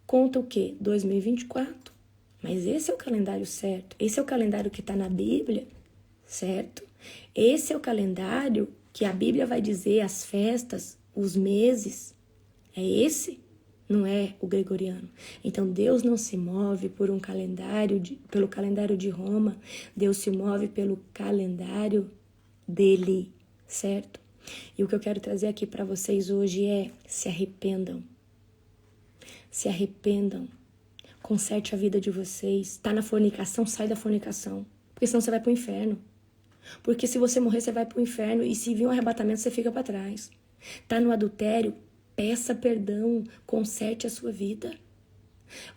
conta o quê? 2024. Mas esse é o calendário certo. Esse é o calendário que está na Bíblia, certo? Esse é o calendário que a Bíblia vai dizer as festas, os meses. É esse, não é o gregoriano. Então Deus não se move por pelo calendário de Roma. Deus se move pelo calendário dele, certo? E o que eu quero trazer aqui para vocês hoje é: se arrependam. Se arrependam. Conserte a vida de vocês. Tá na fornicação, sai da fornicação. Porque senão você vai pro inferno. Porque se você morrer, você vai pro inferno. E se vir um arrebatamento, você fica para trás. Tá no adultério, peça perdão. Conserte a sua vida.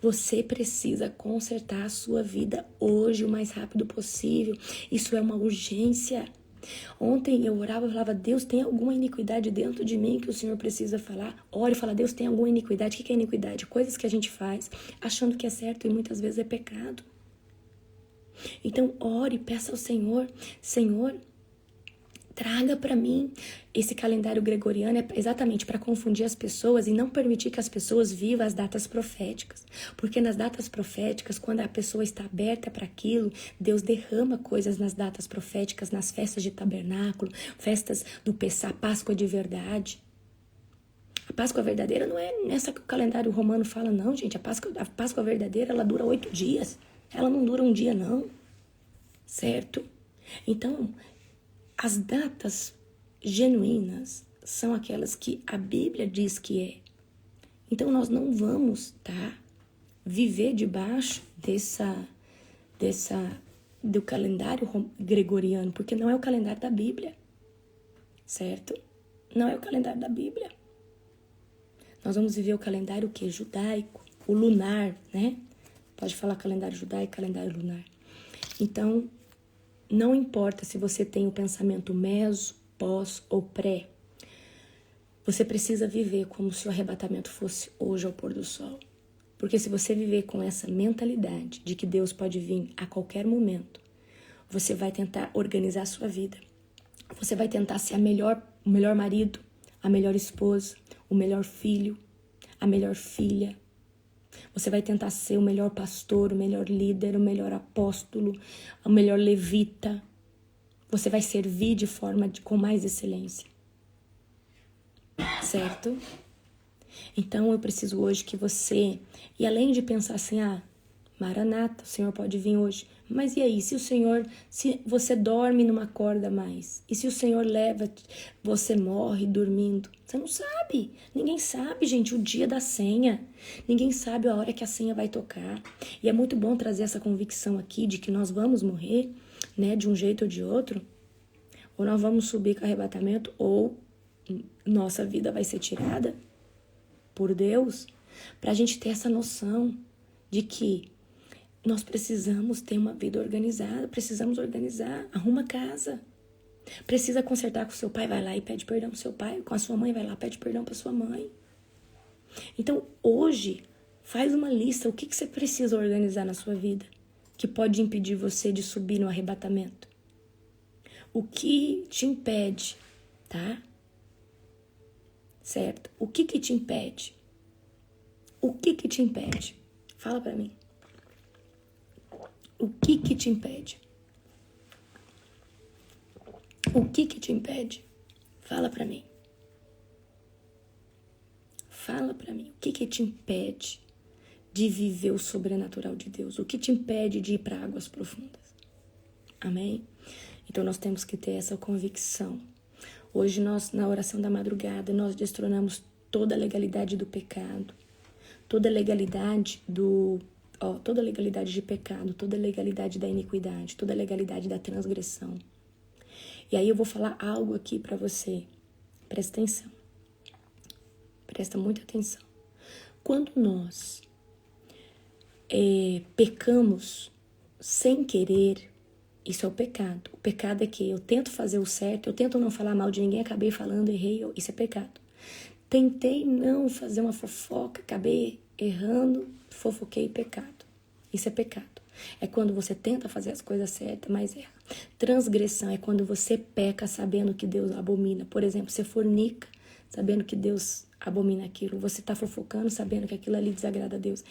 Você precisa consertar a sua vida hoje, o mais rápido possível. Isso é uma urgência. Ontem eu orava e falava: Deus, tem alguma iniquidade dentro de mim que o Senhor precisa falar? Ore e fala: Deus, tem alguma iniquidade? O que é iniquidade? Coisas que a gente faz achando que é certo e muitas vezes é pecado. Então ore, peça ao Senhor: Senhor, traga para mim. Esse calendário gregoriano é exatamente para confundir as pessoas e não permitir que as pessoas vivam as datas proféticas. Porque nas datas proféticas, quando a pessoa está aberta para aquilo, Deus derrama coisas nas datas proféticas, nas festas de tabernáculo, festas do Pessá, Páscoa de verdade. A Páscoa verdadeira não é nessa que o calendário romano fala, não, gente. A Páscoa verdadeira, ela dura 8 dias. Ela não dura um dia, não. Certo? Então, as datas genuínas são aquelas que a Bíblia diz que é. Então nós não vamos, viver debaixo do calendário gregoriano, porque não é o calendário da Bíblia, certo? Não é o calendário da Bíblia. Nós vamos viver o calendário judaico, o lunar, né? Pode falar calendário judaico, calendário lunar. Então, não importa se você tem o pensamento meso, pós ou pré. Você precisa viver como se o arrebatamento fosse hoje ao pôr do sol. Porque se você viver com essa mentalidade de que Deus pode vir a qualquer momento, você vai tentar organizar a sua vida. Você vai tentar ser o melhor marido, a melhor esposa, o melhor filho, a melhor filha. Você vai tentar ser o melhor pastor, o melhor líder, o melhor apóstolo, o melhor levita. Você vai servir com mais excelência. Certo? Então eu preciso hoje que você, e além de pensar assim, Maranata, o Senhor pode vir hoje. Mas e aí, se você dorme numa corda a mais? E se o Senhor você morre dormindo? Você não sabe. Ninguém sabe, gente, o dia da senha. Ninguém sabe a hora que a senha vai tocar. E é muito bom trazer essa convicção aqui de que nós vamos morrer, né, de um jeito ou de outro. Ou nós vamos subir com arrebatamento, ou nossa vida vai ser tirada por Deus. Pra gente ter essa noção de que nós precisamos ter uma vida organizada, precisamos organizar, arruma casa. Precisa consertar com seu pai, vai lá e pede perdão pro seu pai. Com a sua mãe, vai lá e pede perdão pra sua mãe. Então, hoje, faz uma lista, o que você precisa organizar na sua vida que pode impedir você de subir no arrebatamento. O que te impede, tá? Certo? O que te impede? O que te impede? Fala pra mim. O que te impede? O que te impede? Fala pra mim. Fala pra mim. O que te impede de viver o sobrenatural de Deus? O que te impede de ir para águas profundas? Amém? Então nós temos que ter essa convicção. Hoje na oração da madrugada, nós destronamos toda a legalidade do pecado, toda a legalidade toda a legalidade de pecado, toda a legalidade da iniquidade, toda a legalidade da transgressão. E aí eu vou falar algo aqui pra você. Presta atenção. Presta muita atenção. Quando nós pecamos sem querer, isso é o pecado. O pecado é que eu tento fazer o certo, eu tento não falar mal de ninguém, acabei falando, errei, isso é pecado. Tentei não fazer uma fofoca, acabei errando, fofoquei, pecado. Isso é pecado. É quando você tenta fazer as coisas certas, mas erra. Transgressão é quando você peca sabendo que Deus abomina. Por exemplo, você fornica sabendo que Deus abomina aquilo. Você está fofocando sabendo que aquilo ali desagrada a Deus.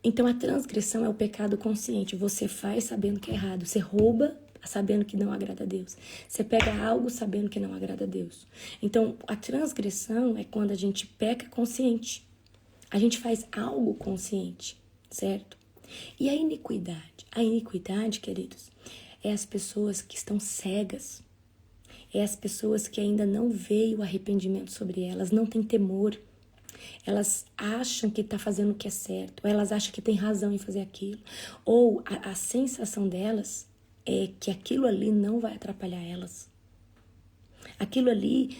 Então, a transgressão é o pecado consciente. Você faz sabendo que é errado. Você rouba sabendo que não agrada a Deus. Você pega algo sabendo que não agrada a Deus. Então, a transgressão é quando a gente peca consciente. A gente faz algo consciente, certo? E a iniquidade? A iniquidade, queridos, é as pessoas que estão cegas. É as pessoas que ainda não veio o arrependimento sobre elas, não têm temor. Elas acham que está fazendo o que é certo, ou elas acham que tem razão em fazer aquilo. Ou a sensação delas é que aquilo ali não vai atrapalhar elas. Aquilo ali,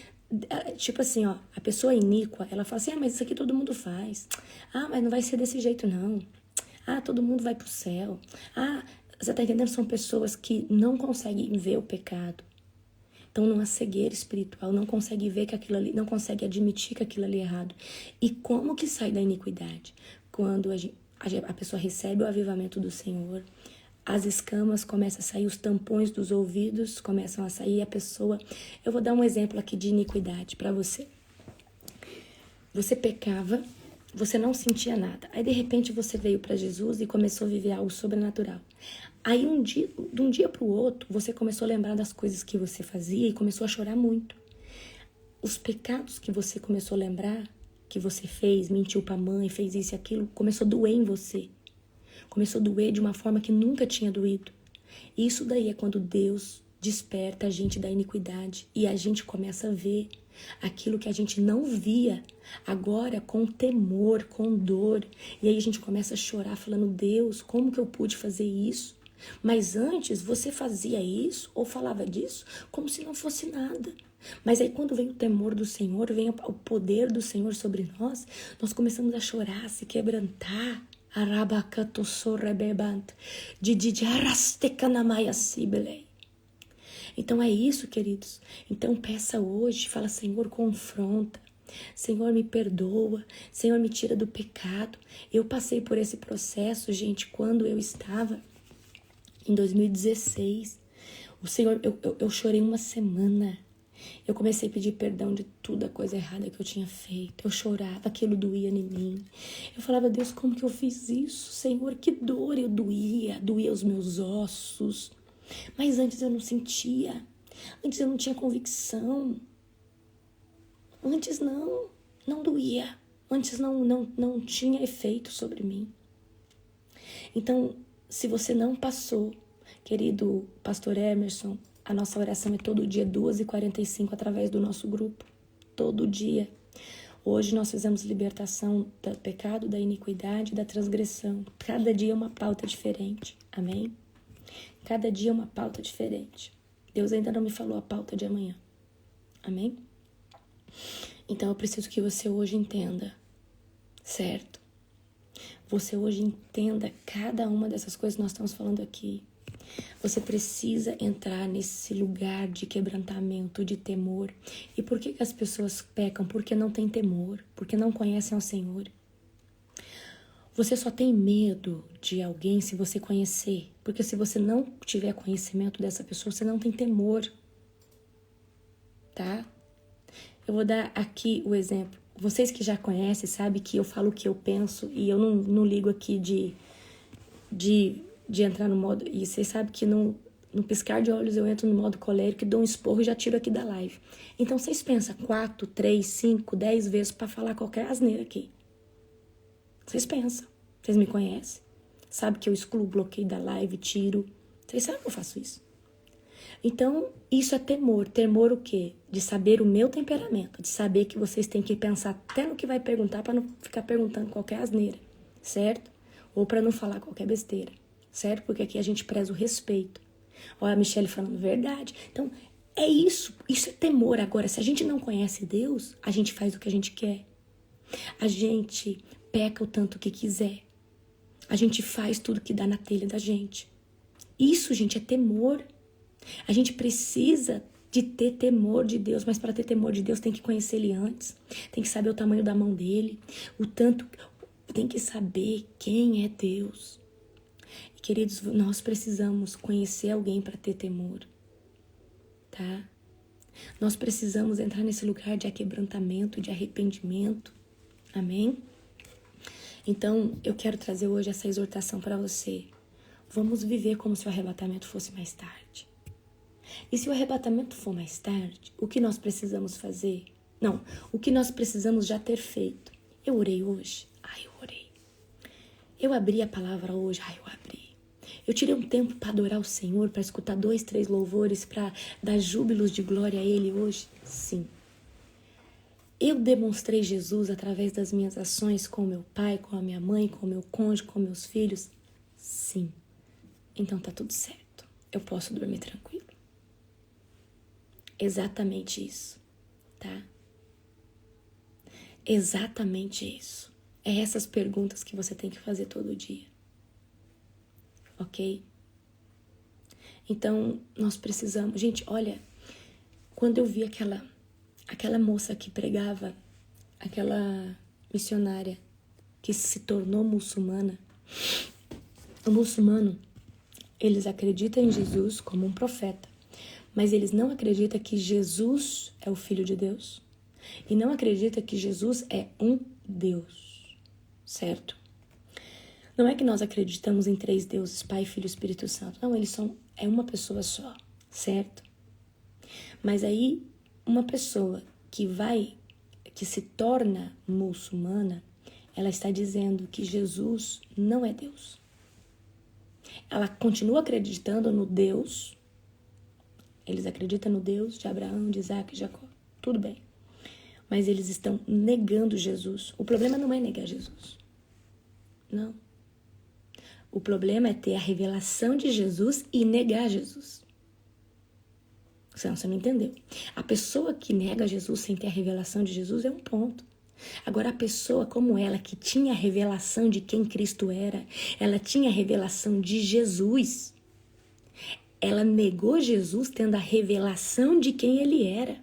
tipo assim, ó, a pessoa iníqua, ela fala assim, mas isso aqui todo mundo faz. Mas não vai ser desse jeito, não. Todo mundo vai pro céu. Você tá entendendo? São pessoas que não conseguem ver o pecado. Estão numa cegueira espiritual, não consegue ver que aquilo ali, não consegue admitir que aquilo ali é errado. E como que sai da iniquidade? Quando a pessoa recebe o avivamento do Senhor, as escamas começam a sair, os tampões dos ouvidos começam a sair, a pessoa... Eu vou dar um exemplo aqui de iniquidade para você. Você pecava, você não sentia nada. Aí, de repente, você veio para Jesus e começou a viver algo sobrenatural. Aí, de um dia para o outro, você começou a lembrar das coisas que você fazia e começou a chorar muito. Os pecados que você começou a lembrar, que você fez, mentiu para a mãe, fez isso e aquilo, começou a doer em você. Começou a doer de uma forma que nunca tinha doído. Isso daí é quando Deus desperta a gente da iniquidade e a gente começa a ver aquilo que a gente não via, agora com temor, com dor. E aí a gente começa a chorar falando, Deus, como que eu pude fazer isso? Mas antes você fazia isso ou falava disso como se não fosse nada. Mas aí quando vem o temor do Senhor, vem o poder do Senhor sobre nós, nós começamos a chorar, a se quebrantar. Então é isso, queridos. Então peça hoje, fala, Senhor, confronta. Senhor, me perdoa. Senhor, me tira do pecado. Eu passei por esse processo, gente, quando eu estava em 2016. O Senhor, eu chorei uma semana. Eu comecei a pedir perdão de toda a coisa errada que eu tinha feito. Eu chorava, aquilo doía em mim. Eu falava, Deus, como que eu fiz isso? Senhor, que dor, eu doía os meus ossos. Mas antes eu não sentia. Antes eu não tinha convicção. Antes não doía. Antes não tinha efeito sobre mim. Então, se você não passou, querido pastor Emerson, a nossa oração é todo dia, 2h45, através do nosso grupo. Todo dia. Hoje nós fizemos libertação do pecado, da iniquidade, da transgressão. Cada dia é uma pauta diferente. Amém? Cada dia é uma pauta diferente. Deus ainda não me falou a pauta de amanhã. Amém? Então eu preciso que você hoje entenda, certo? Você hoje entenda cada uma dessas coisas que nós estamos falando aqui. Você precisa entrar nesse lugar de quebrantamento, de temor. E por que as pessoas pecam? Porque não tem temor, porque não conhecem ao Senhor. Você só tem medo de alguém se você conhecer. Porque se você não tiver conhecimento dessa pessoa, você não tem temor. Tá? Eu vou dar aqui o exemplo. Vocês que já conhecem, sabem que eu falo o que eu penso e eu não ligo aqui de entrar no modo... E vocês sabem que no piscar de olhos eu entro no modo colérico, dou um esporro e já tiro aqui da live. Então vocês pensam 4, 3, 5, 10 vezes para falar qualquer asneira aqui. Vocês pensam. Vocês me conhecem. Sabe que eu excluo, bloqueio da live, tiro. Vocês sabem que eu faço isso. Então, isso é temor. Temor o quê? De saber o meu temperamento. De saber que vocês têm que pensar até no que vai perguntar para não ficar perguntando qualquer asneira. Certo? Ou para não falar qualquer besteira. Certo? Porque aqui a gente preza o respeito. Olha a Michelle falando verdade. Então, é isso. Isso é temor. Agora, se a gente não conhece Deus, a gente faz o que a gente quer. A gente peca o tanto que quiser. a gente faz tudo que dá na telha da gente. Isso, gente, é temor. A gente precisa de ter temor de Deus, mas para ter temor de Deus tem que conhecer Ele antes, tem que saber o tamanho da mão dele, o tanto, tem que saber quem é Deus. E, queridos, nós precisamos conhecer alguém para ter temor, tá? Nós precisamos entrar nesse lugar de aquebrantamento, de arrependimento, amém? Então, eu quero trazer hoje essa exortação para você. Vamos viver como se o arrebatamento fosse mais tarde. E se o arrebatamento for mais tarde, o que nós precisamos fazer? Não, o que nós precisamos já ter feito. Eu orei hoje? Eu orei. Eu abri a palavra hoje? Eu abri. Eu tirei um tempo para adorar o Senhor, para escutar 2, 3 louvores, para dar júbilos de glória a Ele hoje? Sim. Eu demonstrei Jesus através das minhas ações com meu pai, com a minha mãe, com o meu cônjuge, com meus filhos? Sim. Então tá tudo certo. Eu posso dormir tranquilo. Exatamente isso, tá? Exatamente isso. É essas perguntas que você tem que fazer todo dia. Ok? Então, nós precisamos... Gente, olha, quando eu vi aquela moça que pregava, aquela missionária que se tornou muçulmana, o muçulmano, eles acreditam em Jesus como um profeta, mas eles não acreditam que Jesus é o Filho de Deus e não acreditam que Jesus é um Deus, certo? Não é que nós acreditamos em 3 deuses, Pai, Filho e Espírito Santo. Não, é uma pessoa só, certo? Mas aí, uma pessoa que se torna muçulmana, ela está dizendo que Jesus não é Deus. Ela continua acreditando no Deus. Eles acreditam no Deus de Abraão, de Isaac e Jacó. Tudo bem. Mas eles estão negando Jesus. O problema não é negar Jesus. Não. O problema é ter a revelação de Jesus e negar Jesus. Senão você não entendeu. A pessoa que nega Jesus sem ter a revelação de Jesus é um ponto. Agora, a pessoa como ela, que tinha a revelação de quem Cristo era, ela tinha a revelação de Jesus, ela negou Jesus tendo a revelação de quem ele era.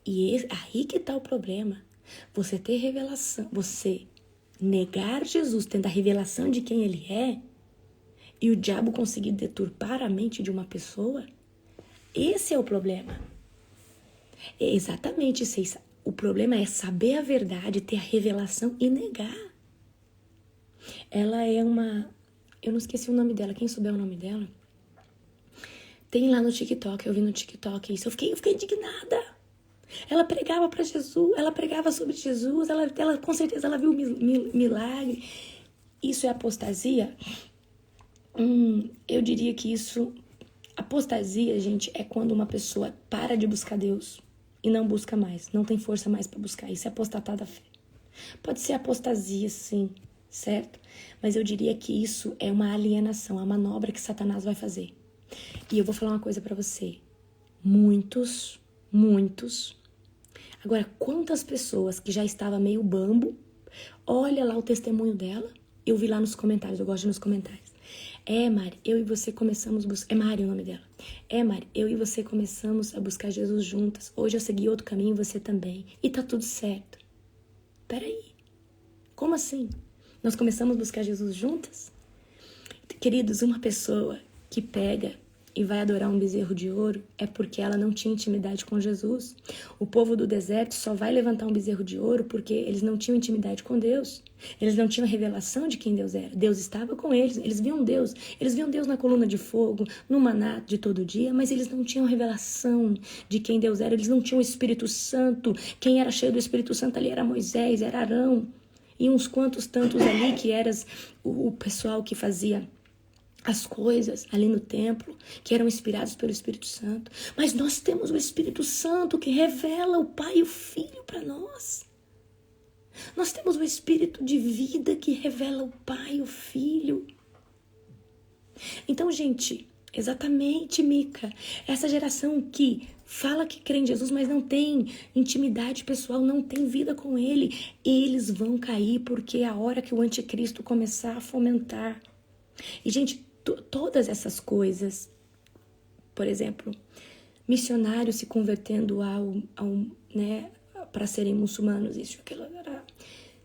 E aí que está o problema. Você ter revelação, você negar Jesus tendo a revelação de quem ele é, e o diabo conseguir deturpar a mente de uma pessoa, esse é o problema. É exatamente isso. O problema é saber a verdade, ter a revelação e negar. Ela é uma... Eu não esqueci o nome dela. Quem souber o nome dela? Tem lá no TikTok. Eu vi no TikTok isso. Eu fiquei indignada. Ela pregava para Jesus. Ela pregava sobre Jesus. Ela com certeza ela viu milagre. Isso é apostasia? Eu diria que isso... Apostasia, gente, é quando uma pessoa para de buscar Deus e não busca mais, não tem força mais para buscar. Isso é apostatar da fé. Pode ser apostasia, sim, certo? Mas eu diria que isso é uma alienação, a manobra que Satanás vai fazer. E eu vou falar uma coisa para você. Muitos. Agora, quantas pessoas que já estavam meio bambo, olha lá o testemunho dela. Eu vi lá nos comentários, eu gosto de ir nos comentários. Mari, eu e você começamos a buscar... É Mari o nome dela. Mari, eu e você começamos a buscar Jesus juntas. Hoje eu segui outro caminho, você também. E tá tudo certo. Peraí. Como assim? Nós começamos a buscar Jesus juntas? Queridos, uma pessoa que pega e vai adorar um bezerro de ouro é porque ela não tinha intimidade com Jesus. O povo do deserto só vai levantar um bezerro de ouro porque eles não tinham intimidade com Deus. Eles não tinham revelação de quem Deus era. Deus estava com eles, eles viam Deus. Eles viam Deus na coluna de fogo, no maná de todo dia, mas eles não tinham revelação de quem Deus era. Eles não tinham o Espírito Santo. Quem era cheio do Espírito Santo ali era Moisés, era Arão. E uns quantos tantos ali que eram o pessoal que fazia as coisas ali no templo, que eram inspirados pelo Espírito Santo. Mas nós temos o Espírito Santo que revela o Pai e o Filho para nós. Nós temos o Espírito de vida que revela o Pai e o Filho. Então, gente, Exatamente, Mica. Essa geração que fala que crê em Jesus, mas não tem intimidade pessoal, não tem vida com Ele, eles vão cair porque é a hora que o anticristo começar a fomentar. E, gente, todas essas coisas, por exemplo, missionários se convertendo né, para serem muçulmanos, isso, aquilo,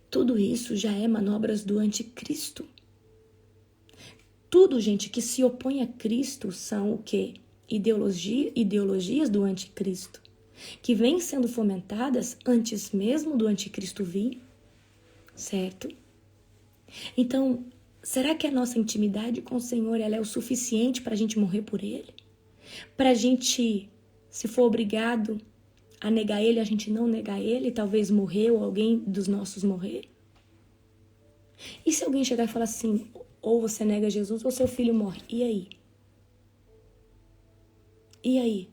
tudo isso já é manobras do anticristo. Tudo, gente, que se opõe a Cristo são o quê? Ideologias do anticristo, que vêm sendo fomentadas antes mesmo do anticristo vir, certo? Então, será que a nossa intimidade com o Senhor ela é o suficiente para a gente morrer por Ele? Para a gente, se for obrigado a negar Ele, a gente não negar Ele, talvez morrer ou alguém dos nossos morrer? E se alguém chegar e falar assim, ou você nega Jesus ou seu filho morre, e aí? E aí?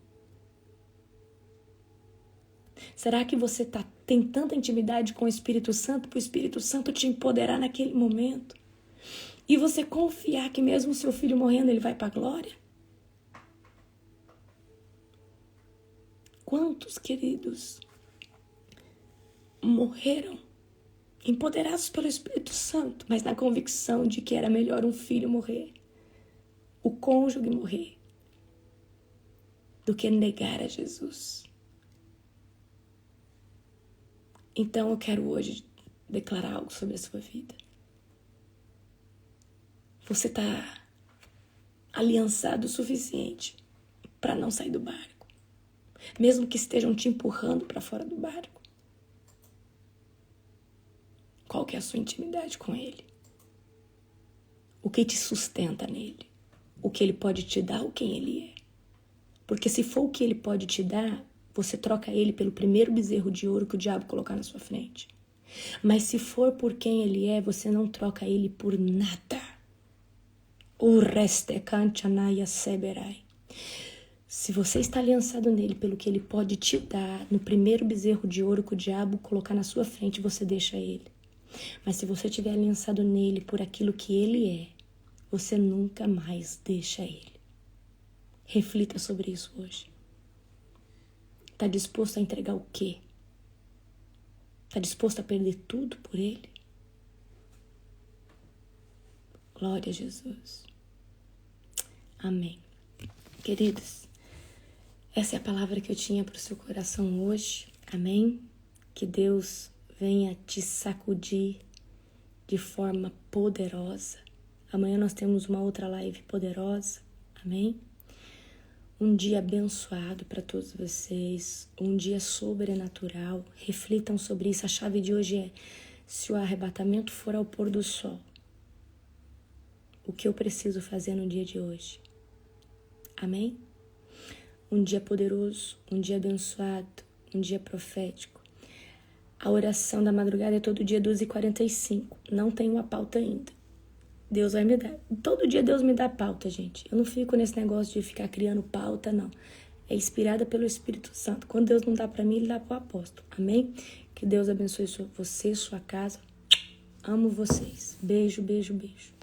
Será que você tem tanta intimidade com o Espírito Santo para o Espírito Santo te empoderar naquele momento? E você confiar que mesmo seu filho morrendo, ele vai para a glória? Quantos queridos morreram empoderados pelo Espírito Santo, mas na convicção de que era melhor um filho morrer, o cônjuge morrer, do que negar a Jesus? Então eu quero hoje declarar algo sobre a sua vida. Você está aliançado o suficiente para não sair do barco, mesmo que estejam te empurrando para fora do barco? Qual que é a sua intimidade com Ele? O que te sustenta nele? O que Ele pode te dar ou quem Ele é? Porque se for o que Ele pode te dar, você troca Ele pelo primeiro bezerro de ouro que o diabo colocar na sua frente. Mas se for por quem Ele é, você não troca Ele por nada. O resto é kanchanaya seberai. Se você está aliançado nele pelo que Ele pode te dar, no primeiro bezerro de ouro que o diabo colocar na sua frente, você deixa Ele. Mas se você estiver aliançado nele por aquilo que Ele é, você nunca mais deixa Ele. Reflita sobre isso hoje. Está disposto a entregar o quê? Está disposto a perder tudo por Ele? Glória a Jesus. Amém. Queridos, essa é a palavra que eu tinha para o seu coração hoje. Amém? Que Deus venha te sacudir de forma poderosa. Amanhã nós temos uma outra live poderosa. Amém? Um dia abençoado para todos vocês. Um dia sobrenatural. Reflitam sobre isso. A chave de hoje é: se o arrebatamento for ao pôr do sol, o que eu preciso fazer no dia de hoje? Amém? Um dia poderoso, um dia abençoado, um dia profético. A oração da madrugada é todo dia 12h45. Não tenho uma pauta ainda. Deus vai me dar. Todo dia Deus me dá pauta, gente. Eu não fico nesse negócio de ficar criando pauta, não. É inspirada pelo Espírito Santo. Quando Deus não dá para mim, Ele dá para o apóstolo. Amém? Que Deus abençoe você, sua casa. Amo vocês. Beijo, beijo, beijo.